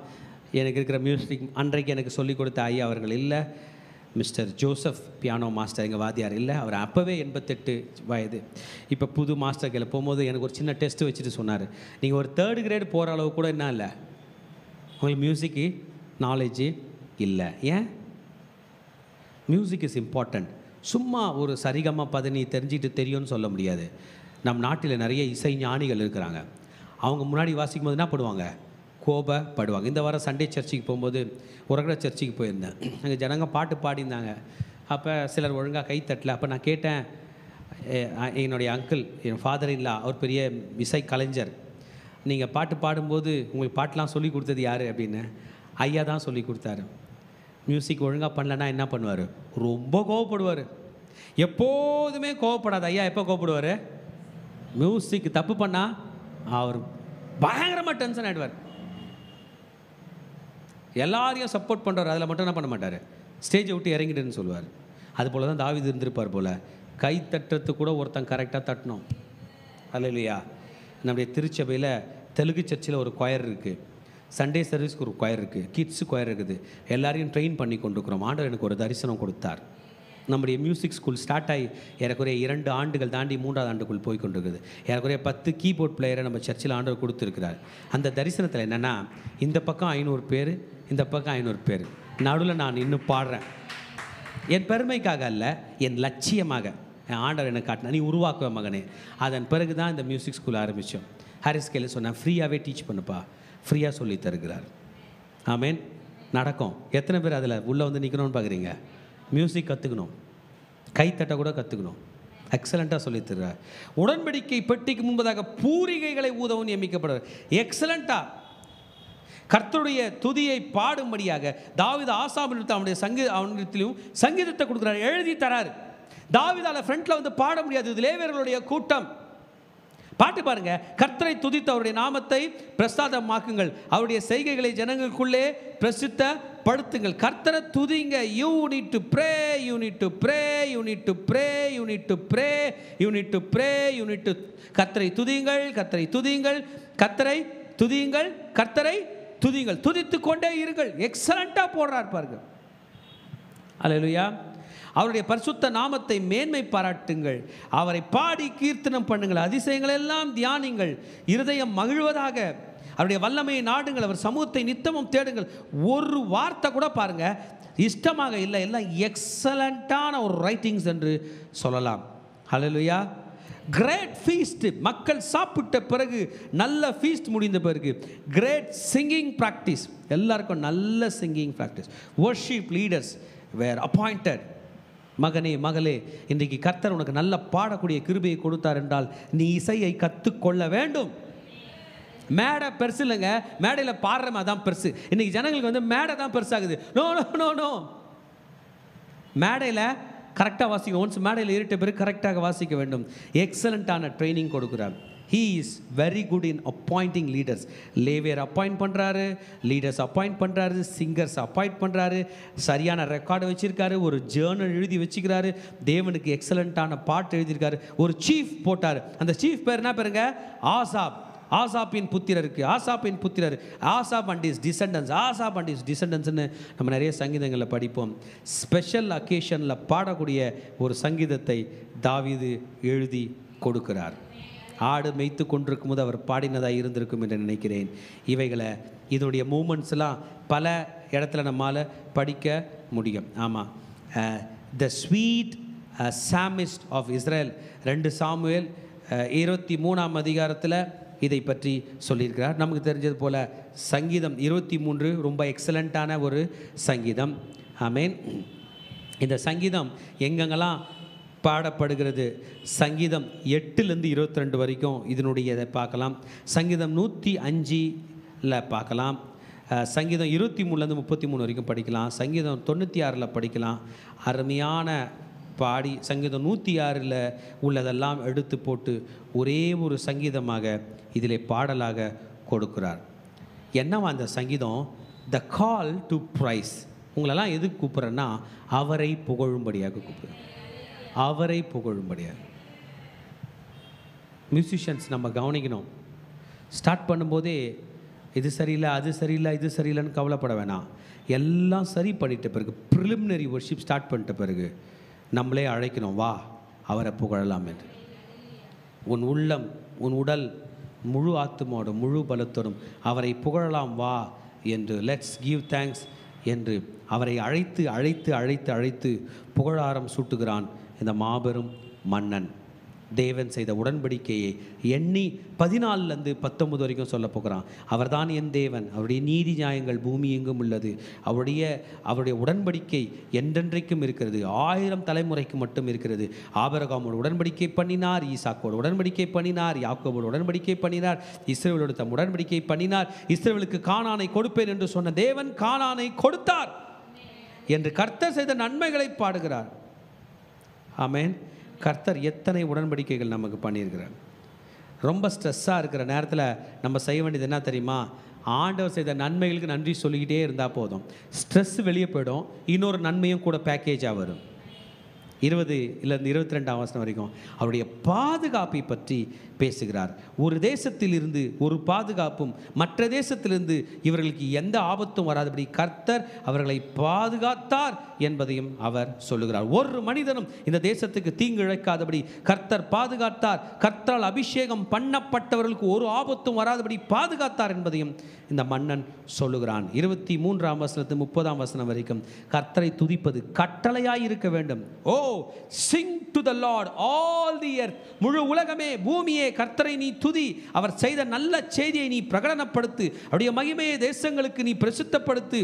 எனக்கு இருக்கிற மியூசிக் அன்றைக்கு எனக்கு சொல்லிக் கொடுத்த ஐயா அவர்கள் இல்லை. மிஸ்டர் ஜோசப் பியானோ மாஸ்டர் எங்கள் வாத்தியார் இல்லை. அவர் அப்போவே 88 வயது. இப்போ புது மாஸ்டர் கையில் போகும்போது எனக்கு ஒரு சின்ன டெஸ்ட்டு வச்சுட்டு சொன்னார், நீங்கள் ஒரு 3rd கிரேட் போகிற அளவு கூட என்ன இல்லை, உங்களுக்கு மியூசிக்கு நாலேஜு இல்லை. ஏன்? Music is important. சும்மா ஒரு சரிகமா பதனி தெரிஞ்சுக்கிட்டு தெரியும்னு சொல்ல முடியாது. நம் நாட்டில் நிறைய இசை ஞானிகள் இருக்கிறாங்க. அவங்க முன்னாடி வாசிக்கும் போது என்ன பண்ணுவாங்க? கோபப்படுவாங்க. இந்த வாரம் சண்டே சர்ச்சுக்கு போகும்போது உரகட சர்ச்சுக்கு போயிருந்தேன். அங்கே ஜனங்க பாட்டு பாடியிருந்தாங்க. அப்போ சிலர் ஒழுங்காக கை தட்டல. அப்போ நான் கேட்டேன், என்னுடைய அங்கிள், என் ஃபாதர் இல்லா, அவர் பெரிய இசை கலைஞர், நீங்கள் பாட்டு பாடும்போது உங்களுக்கு பாட்டெலாம் சொல்லி கொடுத்தது யார் அப்படின்னு. ஐயா தான் சொல்லி கொடுத்தாரு. மியூசிக் ஒழுங்காக பண்ணலன்னா என்ன பண்ணுவார்? ரொம்ப கோவப்படுவார். எப்போதுமே கோவப்படாது ஐயா. எப்போ கோவப்படுவார்? மியூசிக் தப்பு பண்ணால் அவர் பயங்கரமாக டென்ஷன் ஆகிடுவார். எல்லாரையும் சப்போர்ட் பண்ணுறாரு, அதில் மட்டும் என்ன பண்ண மாட்டார்? ஸ்டேஜை விட்டு இறங்கிடுன்னு சொல்லுவார். அது போல் தான் தாவீது இருந்திருப்பார் போல். கை தட்டுறது கூட ஒருத்தன் கரெக்டாக தட்டணும். அல்லேலூயா. நம்முடைய திருச்சபையில் தெலுங்கு சர்ச்சில் ஒரு கொயர் இருக்குது, சண்டே சர்வீஸ்க்கு ஒரு கொயர் இருக்குது, கிட்ஸு கொயர் இருக்குது. எல்லாரையும் ட்ரெயின் பண்ணி கொண்டு இருக்கிறோம். ஆண்டவர் எனக்கு ஒரு தரிசனம் கொடுத்தார். நம்முடைய மியூசிக் ஸ்கூல் ஸ்டார்ட் ஆகி ஏறக்குறைய 2 ஆண்டுகள் தாண்டி 3ஆவது ஆண்டுக்குள் போய் கொண்டிருக்குது. ஏறக்குறைய 10 கீபோர்ட் பிளேயரை நம்ம சர்ச்சில் ஆண்டவர் கொடுத்துருக்கிறார். அந்த தரிசனத்தில் என்னென்னா, இந்த பக்கம் 500 பேர், இந்த பக்கம் 500 பேர், நடுவில் நான் இன்னும் பாடுறேன். என் பெருமைக்காக அல்ல, என் லட்சியமாக என் ஆண்டவர் எனக்கு காட்டினா, நீ உருவாக்குவ மகனே. அதன் பிறகு தான் இந்த மியூசிக் ஸ்கூல் ஆரம்பித்தோம். ஹாரிஸ் கேல சொன்னேன், ஃப்ரீயாகவே டீச் பண்ணுப்பா, ஃப்ரீயாக சொல்லி தருகிறார். ஆமேன். நடக்கும். எத்தனை பேர் அதில் உள்ளே வந்து நிற்கணும்னு பார்க்குறீங்க? மியூசிக் கற்றுக்கணும், கைத்தட்ட கூட கற்றுக்கணும். எக்ஸலண்ட்டாக சொல்லித்தர்றார். உடன்படிக்கை பெட்டிக்கு முன்பதாக பூரிகைகளை ஊதவும் நியமிக்கப்படுறார். எக்ஸலண்ட்டாக கர்த்தருடைய துதியை பாடும்படியாக தாவீது ஆசாபினிடத்தில் அவனிடத்திலும் சங்கீதத்தை கொடுக்குறாரு, எழுதி தராரு. தாவீதால ஃப்ரண்ட்ல வந்து பாட முடியாது, இது லேவியர்களுடைய கூட்டம். பாட்டு பாருங்க. கர்த்தரை துதித்து அவருடைய நாமத்தை பிரசாதமாக்குங்கள், அவருடைய செய்கைகளை ஜனங்களுக்குள்ளே பிரசித்தப்படுத்துங்கள். கர்த்தரை துதிங்க. You need to pray, you need to pray, you need to pray, you need to pray, you need to pray, you need to. கர்த்தரை துதியுங்கள், கர்த்தரை துதியுங்கள், கர்த்தரை துதியுங்கள், கர்த்தரை துதியுங்கள், துதித்து கொண்டே இருங்கள். எக்ஸலண்ட்டாக போடுறார் பாருங்க. அல்லேலூயா. அவருடைய பரிசுத்த நாமத்தை மேன்மை பாராட்டுங்கள், அவரை பாடி கீர்த்தனம் பண்ணுங்கள், அதிசயங்கள் எல்லாம் தியானிங்கள், இருதயம் மகிழ்வதாக. அவருடைய வல்லமையை நாடுங்கள், அவர் சமூகத்தை நித்தமும் தேடுங்கள். ஒரு வார்த்தை கூட பாருங்க இஷ்டமாக இல்லை, எல்லாம் எக்ஸலண்ட்டான ஒரு ரைட்டிங்ஸ் என்று சொல்லலாம். ஹல்லேலூயா. கிரேட் ஃபீஸ்ட், மக்கள் சாப்பிட்ட பிறகு, நல்ல ஃபீஸ்ட் முடிந்த பிறகு கிரேட் சிங்கிங் ப்ராக்டிஸ், எல்லாருக்கும் நல்ல சிங்கிங் ப்ராக்டிஸ். வர்ஷிப் லீடர்ஸ் வேர் அப்பாயிண்டட். மகனே மகளே, இன்றைக்கு கர்த்தர் உனக்கு நல்ல பாடக்கூடிய கிருபையை கொடுத்தார் என்றால் நீ இசையை கற்றுக்கொள்ள வேண்டும். மேடை பெருசு இல்லைங்க, மேடையில் பாடுற மாதிரி தான் பெருசு. இன்னைக்கு ஜனங்களுக்கு வந்து மேடை தான் பெருசாகுது. நோ நோ நோ நோ, மேடையில் கரெக்டாக வாசிக்க, ஒன்ஸ் மேடையில் ஏறிட்ட பிறகு கரெக்டாக வாசிக்க வேண்டும். எக்ஸலண்ட்டான ட்ரைனிங் கொடுக்குறார். He is very good in appointing leaders. லேவியர் அப்பாயிண்ட் பண்ணுறாரு, லீடர்ஸ் அப்பாயிண்ட் பண்ணுறாரு, சிங்கர்ஸ் அப்பாயிண்ட் பண்ணுறாரு, சரியான ரெக்கார்டு வச்சுருக்காரு, ஒரு ஜேர்னல் எழுதி வச்சுக்கிறாரு, தேவனுக்கு எக்ஸலண்ட்டான பாட்டு எழுதியிருக்காரு, ஒரு சீஃப் போட்டார். அந்த சீஃப் பேர் என்ன பேருங்க? ஆசாப். ஆசாப்பின் புத்திரருக்கு, ஆசாப்பின் புத்திரர், Asaph and his descendants, Asaph and his டிசெண்டன்ஸ்னு நம்ம நிறைய சங்கீதங்களில் படிப்போம். ஸ்பெஷல் அக்கேஷனில் பாடக்கூடிய ஒரு சங்கீதத்தை தாவீது எழுதி கொடுக்கிறார். ஆடு மேய்த்து கொண்டிருக்கும் போது அவர் பாடினதாக இருந்திருக்கும் என்று நினைக்கிறேன். இவைகளை, இதனுடைய மூமெண்ட்ஸ்லாம் பல இடத்துல நம்மால் படிக்க முடியும். ஆமாம், the sweet psalmist of Israel, 2 Samuel 23ஆம் அதிகாரத்தில் இதை பற்றி சொல்லியிருக்கிறார். நமக்கு தெரிஞ்சது போல் சங்கீதம் 23 ரொம்ப எக்ஸலண்ட்டான ஒரு சங்கீதம். ஆமேன். இந்த சங்கீதம் எங்கெங்கெல்லாம் பாடப்படுகிறது? சங்கீதம் 8லேருந்து 22 வரைக்கும் இதனுடைய இதை பார்க்கலாம். சங்கீதம் 105ல் பார்க்கலாம். சங்கீதம் 23லேருந்து 33 வரைக்கும் படிக்கலாம். சங்கீதம் 96ல் படிக்கலாம். அருமையான பாடி சங்கீதம் 106ல் உள்ளதெல்லாம் எடுத்து போட்டு ஒரே ஒரு சங்கீதமாக இதிலே பாடலாக கொடுக்கிறார். என்னவா அந்த சங்கீதம்? த கால் டு ப்ரைஸ். உங்களெல்லாம் எதுக்கு கூப்பிட்றேன்னா அவரை புகழும்படியாக கூப்பிட்றேன், அவரை புகழும்படியாக. மியூசிஷியன்ஸ் நம்ம கவனிக்கணும். ஸ்டார்ட் பண்ணும்போதே இது சரியில்லை, அது சரியில்லை, இது சரியில்லைன்னு கவலைப்பட வேணாம். எல்லாம் சரி பண்ணிட்ட பிறகு, ப்ரிலிமினரி வர்ஷிப் ஸ்டார்ட் பண்ணிட்ட பிறகு நம்மளே அழைக்கணும், வா அவரை புகழலாம் என்று. உன் உள்ளம், உன் உடல், முழு ஆத்துமோடும் முழு பலத்தோடும் அவரை புகழலாம் வா என்று, லெட்ஸ் கிவ் தேங்க்ஸ் என்று அவரை அழைத்து அழைத்து அழைத்து அழைத்து புகழாரம் சூட்டுகிறான் இந்த மாபெரும் மன்னன். தேவன் செய்த உடன்படிக்கையை எண்ணி 14லேருந்து 19 வரைக்கும் சொல்ல போகிறான். அவர்தான் என் தேவன், அவருடைய நீதி நியாயங்கள் பூமி எங்கும் உள்ளது, அவருடைய உடன்படிக்கை என்றென்றைக்கும் இருக்கிறது, 1000 தலைமுறைக்கு மட்டும் இருக்கிறது. ஆபிரகாமோடு உடன்படிக்கை பண்ணினார், ஈசாக்கோடு உடன்படிக்கை பண்ணினார், யாக்கோபோடு உடன்படிக்கை பண்ணினார், இஸ்ரவேலோடு தம் உடன்படிக்கை பண்ணினார். இஸ்ரவேலுக்கு கானானை கொடுப்பேன் என்று சொன்ன தேவன் கானானை கொடுத்தார் என்று கர்த்தர் செய்த நன்மைகளை பாடுகிறார். ஆமென். கர்த்தர் எத்தனை உடன்படிக்கைகள் நமக்கு பண்ணியிருக்கிறார். ரொம்ப ஸ்ட்ரெஸ்ஸாக இருக்கிற நேரத்தில் நம்ம செய்ய வேண்டியது என்ன தெரியுமா? ஆண்டவர் செய்த நன்மைகளுக்கு நன்றி சொல்லிக்கிட்டே இருந்தால் போதும். ஸ்ட்ரெஸ் வெளியே போயிடும், இன்னொரு நன்மையும் கூட பேக்கேஜாக வரும். 20லேருந்து 22ஆம் வசனம் வரைக்கும் அவருடைய பாதுகாப்பை பற்றி பேசுகிறார். ஒரு தேசத்தில் இருந்து ஒரு பாதுகாப்பும், மற்ற தேசத்திலிருந்து இவர்களுக்கு எந்த ஆபத்தும் வராதபடி கர்த்தர் அவர்களை பாதுகாத்தார் என்பதையும் அவர் சொல்லுகிறார். ஒரு மனிதனும் இந்த தேசத்துக்கு தீங்கு இழைக்காதபடி கர்த்தர் பாதுகாத்தார். கர்த்தரால் அபிஷேகம் பண்ணப்பட்டவர்களுக்கு ஒரு ஆபத்தும் வராதபடி பாதுகாத்தார் என்பதையும் இந்த மன்னன் சொல்லுகிறான். 23ஆம் வசனத்து 30ஆம் வசனம் வரைக்கும் கர்த்தரை துதிப்பது கட்டளையாய் இருக்க வேண்டும். ஓ sing to the Lord all the earth, முழு உலகமே, பூமியே கர்த்தரை நீ துதி, அவர் செய்த நல்ல செய்தியை நீ பிரகடனப்படுத்து, அவருடைய மகிமையை தேசங்களுக்கு நீ பிரசித்தப்படுத்து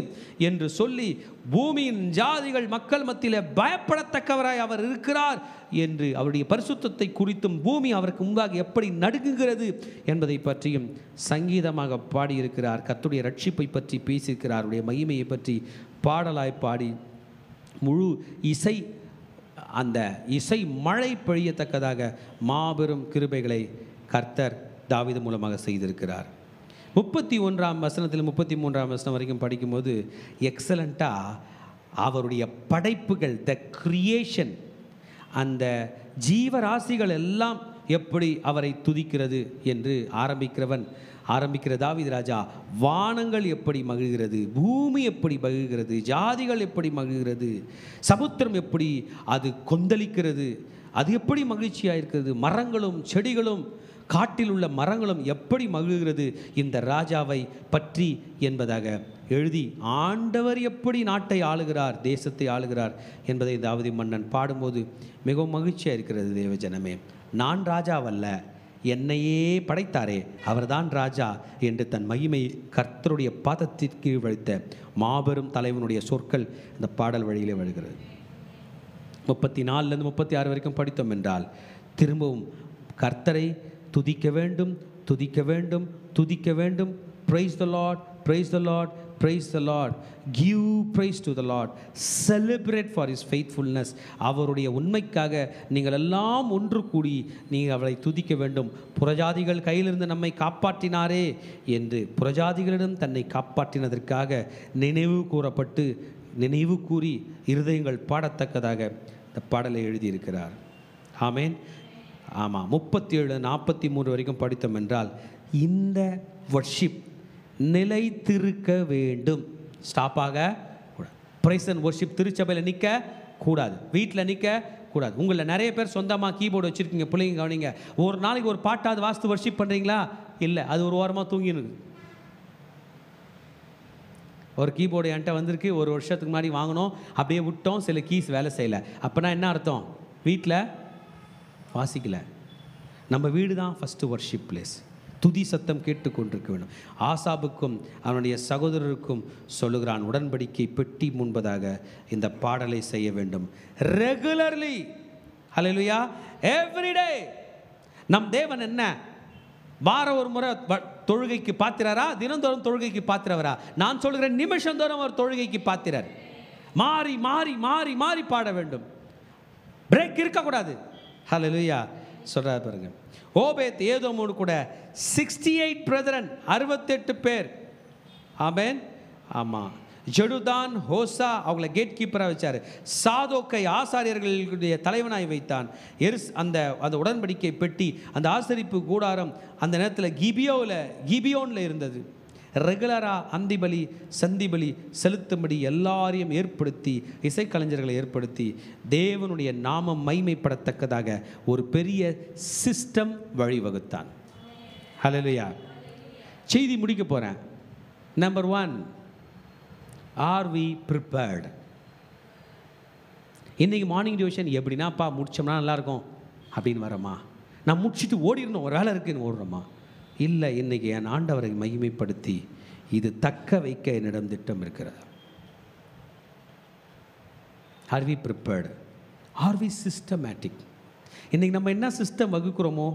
என்று சொல்லி பூமியின் ஜாதிகள் மக்கள் மத்தியிலே பயப்படத்தக்கவராய் அவர் இருக்கிறார் என்று அவருடைய பரிசுத்தத்தை குறித்தும் பூமி அவருக்கு முன்பாக எப்படி நடுங்குகிறது என்பதை பற்றியும் சங்கீதமாக பாடியிருக்கிறார். கர்த்தருடைய ரட்சிப்பை பற்றி பேசியிருக்கிறார். அவருடைய மகிமையை பற்றி பாடலாய் பாடி முழு இசை, அந்த இசை மழை பொழியத்தக்கதாக மாபெரும் கிருபைகளை கர்த்தர் தாவீது மூலமாக செய்திருக்கிறார். 31ஆம் வசனத்தில் 33ஆம் வசனம் வரைக்கும் படிக்கும்போது எக்ஸலண்ட்டாக அவருடைய படைப்புகள், த கிரியேஷன், அந்த ஜீவராசிகள் எல்லாம் எப்படி அவரை துதிக்கிறது என்று ஆரம்பிக்கிற தாவீது ராஜா, வானங்கள் எப்படி மகிழ்கிறது, பூமி எப்படி மகிழ்கிறது, ஜாதிகள் எப்படி மகிழ்கிறது, சமுத்திரம் எப்படி அது கொந்தளிக்கிறது, அது எப்படி மகிழ்ச்சியாக இருக்கிறது, மரங்களும் செடிகளும் காட்டில் உள்ள மரங்களும் எப்படி மகிழ்கிறது இந்த ராஜாவை பற்றி என்பதாக எழுதி, ஆண்டவர் எப்படி நாட்டை ஆளுகிறார், தேசத்தை ஆளுகிறார் என்பதை தாவீது மன்னன் பாடும்போது மிகவும் மகிழ்ச்சியாக இருக்கிறது. தேவஜனமே, நான் ராஜாவல்ல, என்னையே படைத்தாரே அவர்தான் ராஜா என்று தன் மகிமை கர்த்தருடைய பாதத்திற்கு வைத்த மாபெரும் தலைவனுடைய சொற்கள் இந்த பாடல் வழியிலே வருகிறது. 34 36 வரைக்கும் படித்தோம் என்றால் திரும்பவும் கர்த்தரை துதிக்க வேண்டும், துதிக்க வேண்டும், துதிக்க வேண்டும். Praise the Lord, praise the Lord, praise the Lord. Give praise to the Lord. Celebrate for His faithfulness. அவருடைய உண்மைக்காக நீங்கள் எல்லாம் ஒன்று கூடி நீங்கள் அவளை துதிக்க வேண்டும். புறஜாதிகள் கையிலிருந்து நம்மை காப்பாற்றினாரே என்று புறஜாதிகளிடம் தன்னை காப்பாற்றினதற்காக நினைவு கூறப்பட்டு நினைவு கூறி இருதயங்கள் பாடத்தக்கதாக இந்த பாடலை எழுதியிருக்கிறார். ஆமேன். ஆமாம், 37 43 வரைக்கும் படித்தோம் என்றால் இந்த வர்ஷிப் நிலைத்திருக்க வேண்டும். ஸ்டாப்பாக கூடாது. பிரைஸ் அண்ட் வர்ஷிப் திருச்சபையில் நிற்க கூடாது, வீட்டில் நிற்க கூடாது. உங்களை நிறைய பேர் சொந்தமாக கீபோர்டு வச்சுருக்கீங்க, பிள்ளைங்க கவனிங்க. ஒரு நாளைக்கு ஒரு பாட்டாவது வாசித்து வர்ஷிப் பண்ணுறீங்களா? இல்லை, அது ஒரு வாரமாக தூங்கினுது. ஒரு கீபோர்டு என்கிட்ட வந்திருக்கு, ஒரு வருஷத்துக்கு முன்னாடி வாங்கினோம், அப்படியே விட்டோம், சில கீஸ் வேலை செய்யலை. அப்போனா என்ன அர்த்தம்? வீட்டில் வாசிக்கலை. நம்ம வீடு தான் ஃபஸ்ட்டு வர்ஷிப் பிளேஸ். துதி சத்தம் கேட்டுக்கொண்டிருக்க வேண்டும். ஆசாபுக்கும் அவனுடைய சகோதரருக்கும் சொல்லுகிறான், உடன்படிக்கை பெட்டி முன்பதாக இந்த பாடலை செய்ய வேண்டும். ரெகுலர்லி, ஹல்லேலூயா, எவ்ரிடே. நம் தேவன் என்ன வார ஒரு முறை தொழுகைக்கு பாத்திரரா? தினந்தோறும் தொழுகைக்கு பாத்திரவரா? நான் சொல்கிறேன், நிமிஷந்தோறும் அவர் தொழுகைக்கு பாத்திரர். மாறி மாறி மாறி மாறி பாட வேண்டும். பிரேக் இருக்கக்கூடாது. ஹல்லேலூயா சொல்றாரு பாருங்க. ஓபேத் ஏதோமோடு கூட 68 பிரதரன், 68 பேர். ஆமென். ஆமாம். ஜெடுதான் ஹோசா அவங்கள கேட் கீப்பராக வச்சார். சாதோக்கை ஆசாரியர்களுடைய தலைவனாய் வைத்தான். அந்த உடன்படிக்கை பெட்டி, அந்த ஆசரிப்பு கூடாரம் அந்த நேரத்தில் கிபியோனில் இருந்தது. ரெகுலராக அந்திபலி சந்திபலி செலுத்தும்படி எல்லாரையும் ஏற்படுத்தி, இசைக்கலைஞர்களை ஏற்படுத்தி தேவனுடைய நாமம் மைமைப்படத்தக்கதாக ஒரு பெரிய சிஸ்டம் வழிவகுத்தான். ஹல்லேலூயா. செய்தி முடிக்க போகிறேன். Number 1, are we prepared? இன்றைக்கி மார்னிங் டியூஷன் எப்படின்னாப்பா முடிச்சோம்னா நல்லாயிருக்கும் அப்படின்னு வரமா? நான் முடிச்சுட்டு ஓடிடணும், ஒரு வேலை இருக்குன்னு ஓடுறோமா? இல்லை, இன்றைக்கி என் ஆண்டவரை மகிமைப்படுத்தி இது தக்க வைக்க என்னிடம் திட்டம் இருக்கிறது. Are we prepared? Are we systematic? இன்றைக்கி நம்ம என்ன சிஸ்டம் வகுக்கிறோமோ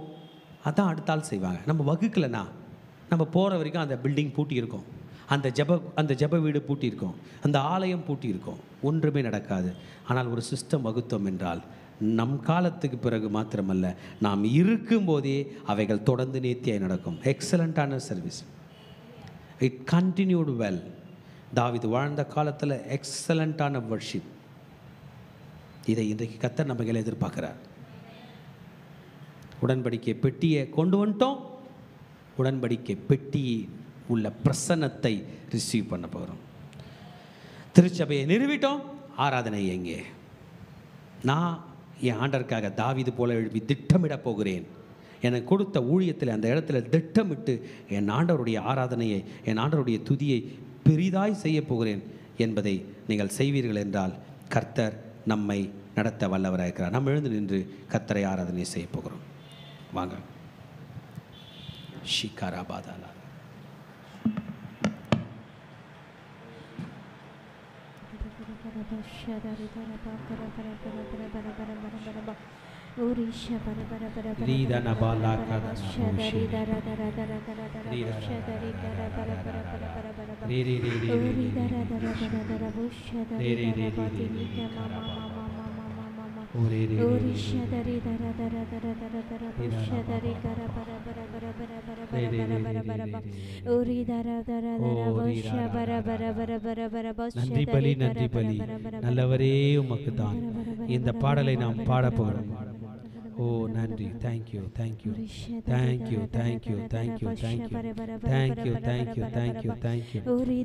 அதான் அடுத்த ஆள் செய்வாங்க. நம்ம வகுக்கலைன்னா நம்ம போகிற வரைக்கும் அந்த பில்டிங் பூட்டி இருக்கும், அந்த ஜப வீடு பூட்டி இருக்கும், அந்த ஆலயம் பூட்டி இருக்கும், ஒன்றுமே நடக்காது. ஆனால் ஒரு சிஸ்டம் வகுத்தோம் என்றால் நம் காலத்துக்கு பிறகு மாத்திரமல்ல, நாம் இருக்கும்போதே அவைகள் தொடர்ந்து நேர்த்தியாய் நடக்கும். எக்ஸலண்ட்டான சர்வீஸ். It continued well. தாவீது வாழ்ந்த காலத்தில் எக்ஸலண்ட்டான வர்ஷிப். இதை இன்றைக்கு கர்த்தர் நம்ம கையில் எதிர்பார்க்கிறார். உடன்படிக்கை பெட்டியை கொண்டு வந்துட்டோம். உடன்படிக்கை பெட்டி உள்ள பிரசன்னத்தை ரிசீவ் பண்ண போகிறோம். திருச்சபையை நிறுவிட்டோம். ஆராதனை எங்கே? நான் என் ஆண்டருக்காக தாவீது போல எழுப்பி திட்டமிட போகிறேன். எனக்கு கொடுத்த ஊழியத்தில் அந்த இடத்துல திட்டமிட்டு என் ஆண்டவருடைய ஆராதனையை, என் ஆண்டவருடைய துதியை பெரிதாய் செய்ய போகிறேன் என்பதை நீங்கள் செய்வீர்கள் என்றால் கர்த்தர் நம்மை நடத்த வல்லவராக இருக்கிறார். நம்ம எழுந்து நின்று கர்த்தரை ஆராதனை செய்ய போகிறோம். வாங்க. ஷிகாராபாதாலா நன்றி பலி, நன்றி பலி. நல்லவரே உமக்கு தான் இந்த பாடலை நாம் பாட போகிறோம். ஓ நன்றி. Thank you, thank you, thank you, thank you, thank you, thank you, thank you, thank you, thank you,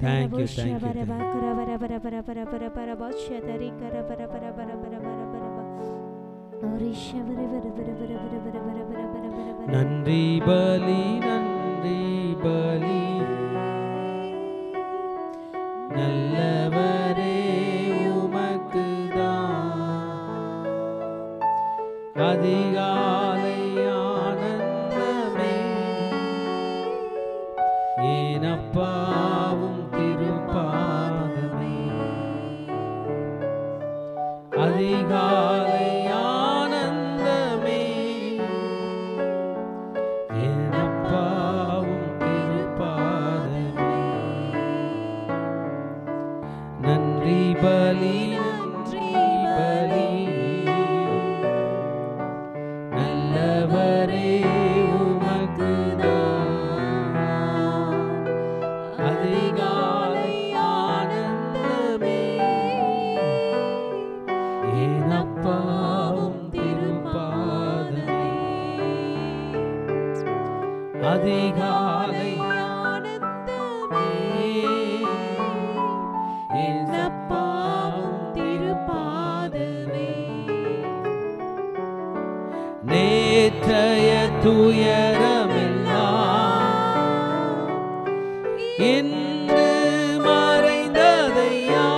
thank you, thank you, நன்றி பலி, நன்றி பலி. நல்லவரே உமக்கு தான் அதிகாலை பலி நன்றி பலி நல்லவரே உமக்குதான் அதிகாலை ஆனந்தமே என் அப்பாவும் திருப்பாதமே அதிகாலை ஆனந்தமே என் அப்பாவும் திருப்பாதமே நேற்றைய துயரமெல்லாம் இன்று மறைந்ததையா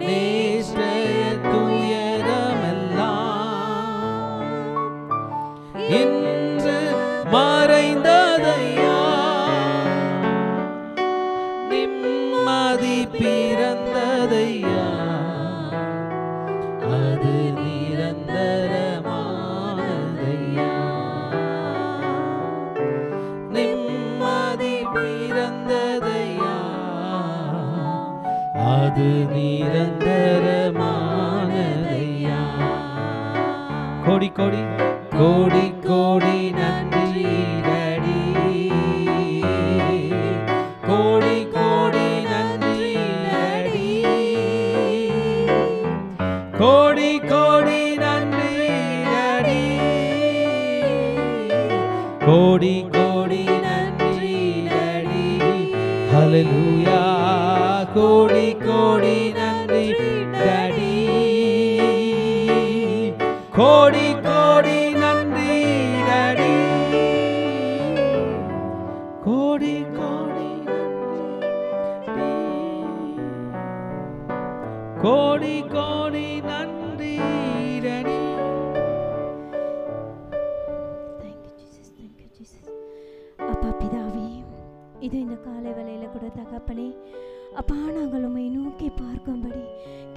நேற்றைய துயரமெல்லாம் இன்று மறைந்ததையா நிம்மதி பிறந்ததையா அது நிரந்தரமானதையா நிம்மதி பிறந்ததையா அது நிரந்தரமானதையா கோடி கோடி கோடி கோடி நன்றி டடி கோடி கோடி நன்றி டடி கோடி கோடி நன்றி டடி கோடி கோடி நன்றி டடி ஹல்லேலூயா கோடி கோடி நன்றி டடி கோடி கோடி நன்றி டடி கோடி கோடி நன்றி கோடி கோடி நன்றி டடி. அப்பா பிதாவே, இது இந்த காலை வேளையில் கூட தகப்பனே அப்பா நாங்கள் உம்மை நோக்கி பார்க்கும்படி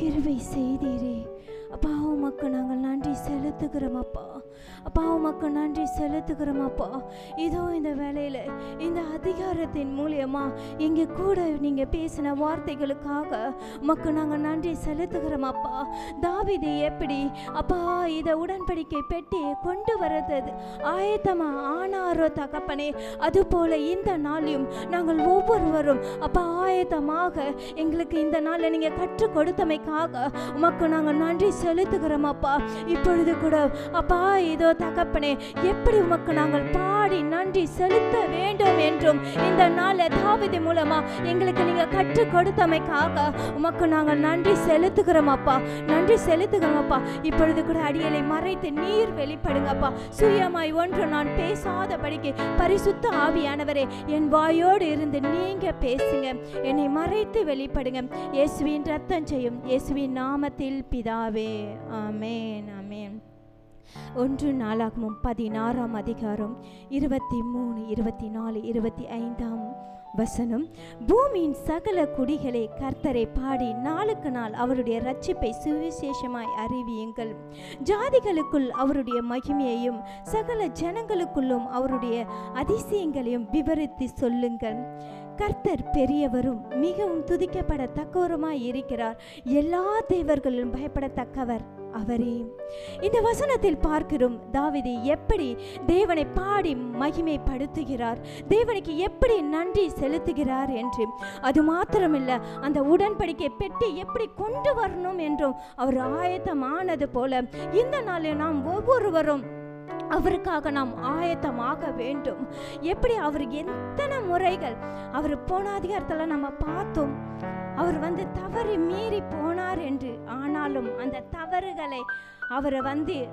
கிருபை செய்தீரே. அப்பா உமக்கு நாங்கள் நன்றி செலுத்துகிறோம் அப்பா. அப்பா உமக்கு நன்றி செலுத்துகிறோம் அப்பா. இதோ இந்த வேளையில் இந்த அதிகாரத்தின் மூலியமா இங்கே கூட நீங்கள் பேசின வார்த்தைகளுக்காக உமக்கு நாங்கள் நன்றி செலுத்துகிறோம் அப்பா. தாவீது எப்படி அப்பா இதை உடன்படிக்கை பெட்டியை கொண்டு வரது ஆயத்தமா ஆனாரோ தகப்பனே, அதுபோல இந்த நாளையும் நாங்கள் ஒவ்வொருவரும் அப்பா ஆயத்தமாக எங்களுக்கு இந்த நாளில் நீங்கள் கற்றுக் கொடுத்தமைக்காக உமக்கு நாங்கள் நன்றி செலுத்துகிறோம் அப்பா. இப்பொழுது கூட அப்பா இதோ தகப்பனே எப்படி உமக்கு நாங்கள் பாடி நன்றி செலுத்த வேண்டும் என்றும் இந்த நாளில் தாவீது மூலமா எங்களுக்கு நீங்கள் கற்றுக் கொடுத்தமைக்காக உமக்கு நாங்கள் நன்றி செலுத்துகிறோம் அப்பா. நன்றி செலுத்துகிறோம் அப்பா. இப்பொழுது கூட அடியலை மறைத்து நீர் வெளிப்படுங்கப்பா. சுயமாய் ஒன்று நான் பேசாதபடிக்கு பரிசுத்த ஆவியானவரே என் வாயோடு இருந்து நீங்க பேசுங்க, என்னை மறைத்து வெளிப்படுங்க. இயேசுவின் ரத்தம் செய்யும் இயேசுவின் நாமத்தில் பிதாவே, ஆமென் ஆமென். 1 நாளாகமம் 16ஆம் அதிகாரம் 23, 24, 25ஆம் வசனம். பூமியின் சகல குடிகளை கர்த்தரை பாடி நாளுக்கு நாள் அவருடைய ரட்சிப்பை சுவிசேஷமாய் அறிவியுங்கள். ஜாதிகளுக்குள் அவருடைய மகிமையையும் சகல ஜனங்களுக்குள்ளும் அவருடைய அதிசயங்களையும் விவரித்து சொல்லுங்கள். கர்த்தர் பெரியவரும் மிகவும் துதிக்கப்படத்தக்கவருமாய் இருக்கிறார். எல்லா தேவர்களும் பயப்படத்தக்கவர் அவரே. இந்த வசனத்தில் பார்க்கிறோம் தாவீது எப்படி தேவனை பாடி மகிமைப்படுத்துகிறார், தேவனுக்கு எப்படி நன்றி செலுத்துகிறார் என்று. அது மாத்திரமில்ல, அந்த உடன்படிக்கை பெட்டி எப்படி கொண்டு வரணும் என்றும் அவர் ஆயத்தமானது போல இந்த நாளில் நாம் ஒவ்வொருவரும் அவருக்காக நாம் ஆயத்தமாக வேண்டும். எப்படி அவர் எத்தனை முறைகள் அவர் போன அதிகாரத்தில் நம்ம பார்த்தோம், அவர் தவறி மீறி போனார் என்று. ஆனாலும் அந்த தவறுகளை அவரை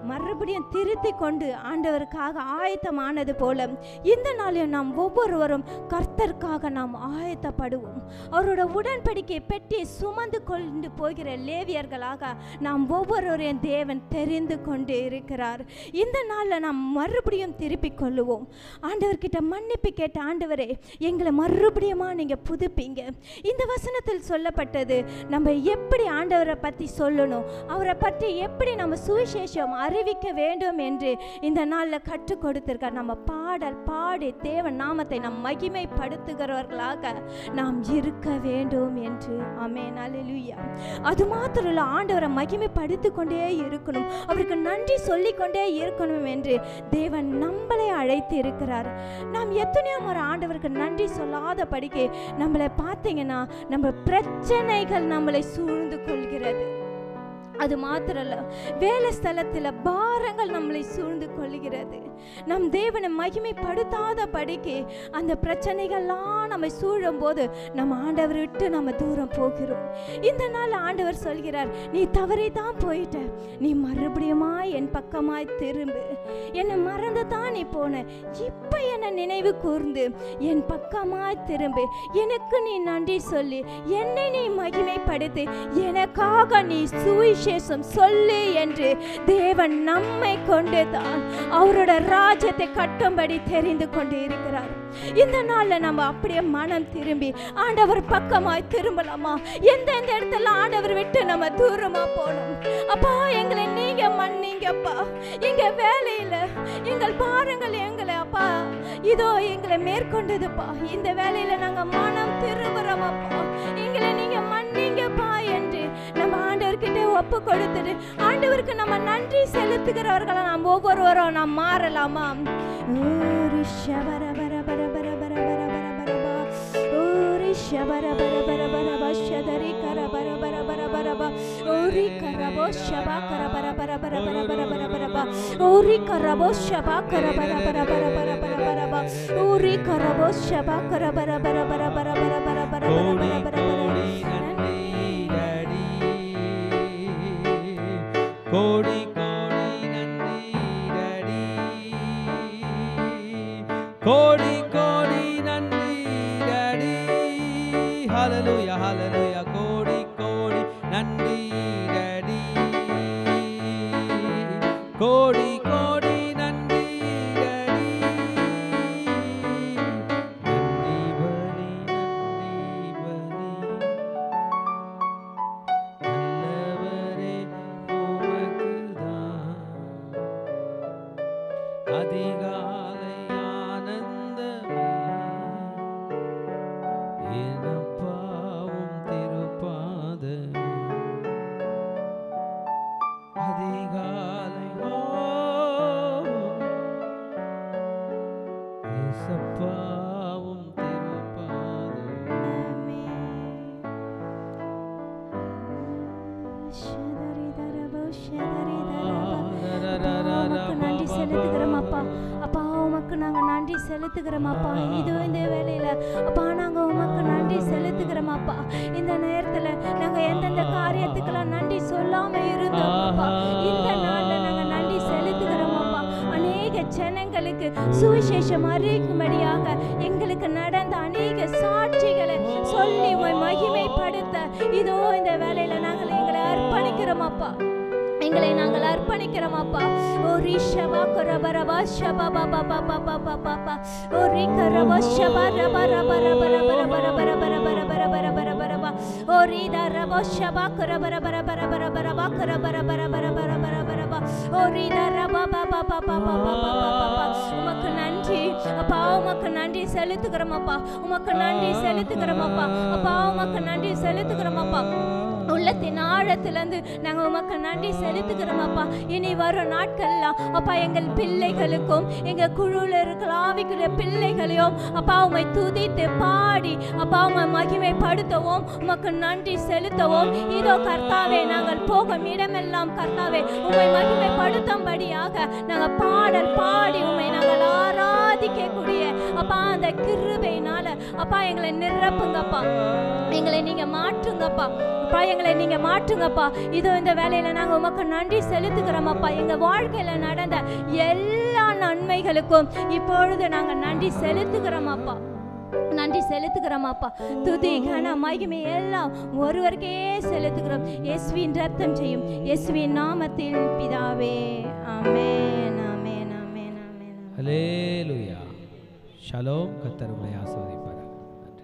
மறுபடியும் திருத்தி கொண்டு ஆண்டவருக்காக ஆயத்தமானது போல இந்த நாளில் நாம் ஒவ்வொருவரும் கர்த்தருக்காக நாம் ஆயத்தப்படுவோம். அவரோட உடன்படிக்கை பெட்டியை சுமந்து கொண்டு போகிற லேவியர்களாக நாம் ஒவ்வொருவரையும் தேவன் தெரிந்து கொண்டு இருக்கிறார். இந்த நாளில் நாம் மறுபடியும் திருப்பிக் கொள்ளுவோம். ஆண்டவர்கிட்ட மன்னிப்பு கேட்ட, ஆண்டவரே எங்களை மறுபடியுமா நீங்கள் புதுப்பிங்க. இந்த வசனத்தில் சொல்லப்பட்டது நம்ம எப்படி ஆண்டவரை பற்றி சொல்லணும், அவரை பற்றி எப்படி நம்ம சுவிசேஷம் அறிவிக்க வேண்டும் என்று இந்த நாளில் கற்றுக் கொடுத்திருக்கார். நம்ம பாடல் பாடி தேவன் நாமத்தை நாம் மகிமைப்படுத்துகிறவர்களாக நாம் இருக்க வேண்டும் என்று. ஆமென், அல்லேலூயா. அது மாத்திரம் இல்லை, ஆண்டவரை மகிமைப்படுத்தி கொண்டே இருக்கணும், அவருக்கு நன்றி சொல்லிக்கொண்டே இருக்கணும் என்று தேவன் நம்மளை அழைத்து இருக்கிறார். நாம் எத்தனையோ முறை ஆண்டவருக்கு நன்றி சொல்லாத படிக்க நம்மளை பார்த்தீங்கன்னா நம்ம பிரச்சனைகள் நம்மளை சூழ்ந்து கொள்கிறது. அது மாத்திரல்ல, வேலை ஸ்தலத்தில் பாரங்கள் நம்மளை சூழ்ந்து கொள்கிறது. நம் தேவனை மகிமைப்படுத்தாத படிக்கு அந்த பிரச்சனைகள்லாம் நம்ம சூழும் போது நம்ம ஆண்டவரை விட்டு நம்ம தூரம் போகிறோம். இந்த நாள் ஆண்டவர் சொல்கிறார், நீ தவறி தான் போயிட்ட, நீ மறுபடியுமா என் பக்கமாய் திரும்பு. என்னை மறந்து தான் நீ போன, இப்ப என்னை நினைவு கூர்ந்து என் பக்கமாய் திரும்பு. எனக்கு நீ நன்றி சொல்லி என்னை நீ மகிமைப்படுத்தி எனக்காக நீ சுவிசேஷம் சொல்லு என்று தேவன் நம்மை கொண்டு தான் அவரோட ராஜ்யத்தை கட்டும்படி தெரிந்து கொண்டு இருக்கிறார். இந்த நாள்ல நம்ம அப்படியே மனம் திரும்பி ஆண்டவர் பக்கமாய் திரும்பலாமா? எந்தெந்த இடத்துல ஆண்டவர் விட்டு நம்ம தூரமா போனோம், அப்பா எங்களை நீங்க மன்னிங்கப்பா. எங்க வேலையில எங்கள் பாருங்கள் எங்களை அப்பா இதோ எங்களை மேற்கொண்டதுப்பா. இந்த வேலையில நாங்க மனம் திரும்புறோம் அப்பா, எங்களை நீங்க மன்னிங்கப்பா என்று நம்ம ஆண்டவர்கிட்ட ஒப்பு கொடுத்துட்டு ஆண்டவருக்கு நம்ம நன்றி செலுத்துகிறவர்களை நாம் ஒவ்வொருவரும் நாம் மாறலாமா? கோடி கோடி நன்றி டடி, கோடி கோடி நன்றி டடி. ஹல்லேலூயா ஹல்லேலூயா. கோடி கோடி நன்றி டடி, கோடி கோடி நன்றி டடி. நன்றி பலி நன்றி பலி, நல்லவரே அதிகாலை ஆனந்தமே எனப்பாவும் திருப்பாதமே. அதிகாலை ஏசப்பாவும் திருப்பாதமே. நன்றி செலுத்துகிறோம் அப்பா. அப்பா உமக்கு நாங்க நன்றி செலுத்துகிறோம் அப்பா. இதோ இந்த வேலையில அப்பா நாங்க உமக்கு நன்றி செலுத்துகிறோம் அப்பா. இந்த நேரத்துல நாங்க எந்தெந்த காரியத்துக்கெல்லாம் நன்றி சொல்லாம இருந்தோம் அப்பா, இந்த நாள்ல நாங்க நன்றி செலுத்துகிறோம் அப்பா. அநேக ஜனங்களுக்கு சுவிசேஷம் அறிவிக்கும்படியாக எங்களுக்கு நடந்த அநேக சாட்சிகளை சொல்லி மகிமைப்படுத்த இதோ இந்த வேலையில நாங்கள் எங்களை அர்ப்பணிக்கிறோம் அப்பா, எங்களை நாங்கள் அர்ப்பணிக்கிறோம் அப்பா. ஓ ரிஷபா கரபரபா ஷபா பாபா பாபா பாபா பாபா ஓ ரிகரபா ஷபா ரபா ரபா ரபா ரபா ரபா ரபா ரபா ரபா ரபா ரபா ரபா ரபா ஓ ரிதா ரபா ஷபா கரபரபா ரபா ரபா ரபா ரபா கரபா ரபா ரபா ரபா ரபா ரபா ரபா ஓ ரிதா ரபா பாபா பாபா பாபா பாபா. உமக்கு நன்றி அப்பா, உமக்கு நன்றி செலுத்துகிறோம் அப்பா, உமக்கு நன்றி செலுத்துகிறோம் அப்பா. அப்பா உமக்கு நன்றி செலுத்துகிறோம் அப்பா. உள்ளத்தின் ஆழத்திலிருந்து நாங்கள் உமக்கு நன்றி செலுத்துகிறோம் அப்பா. இனி வரும் நாட்கள்லாம் அப்பா எங்கள் பிள்ளைகளுக்கும் எங்கள் குழுவில் இருக்கிற ஆவிக்குரிய பிள்ளைகளையும் அப்பா உம்மை துதித்து பாடி அப்பா உம்மை மகிமைப்படுத்தவும் உமக்கு நன்றி செலுத்தவும் இதோ கர்த்தாவே நாங்கள் போகும் இடமெல்லாம் கர்த்தாவே உம்மை மகிமைப்படுத்தும்படியாக நாங்கள் பாடல் பாடி உம்மை நாங்கள் ஆராதிக்கக்கூடிய அப்பா அந்த கிருபையினால அப்பா எங்களை நிரப்புங்கப்பா, எங்களை நீங்க மாற்றுங்கப்பா அப்பா, எங்களை நீங்க மாற்றுங்கப்பா. இதோ இந்த வேலையில நாங்க உமக்கு நன்றி செலுத்துகிறோம் அப்பா. எங்க வாழ்க்கையில நடந்த எல்லா நன்மைகளுக்கும் இப்பொழுது நாங்க நன்றி செலுத்துகிறோம் அப்பா, நன்றி செலுத்துகிறோம் அப்பா. துதி கன மகிமை எல்லாம் ஒருவருக்கே செலுத்துகிறோம். இயேசுவின் ரத்தம் செய்யும் இயேசுவின் நாமத்தில் பிதாவே, ஆமென் ஆமென் ஆமென் ஆமென். ஹல்லேலூயா. ஷலோம். கர்த்தர் உங்களை ஆசீர்வதிப்பார்.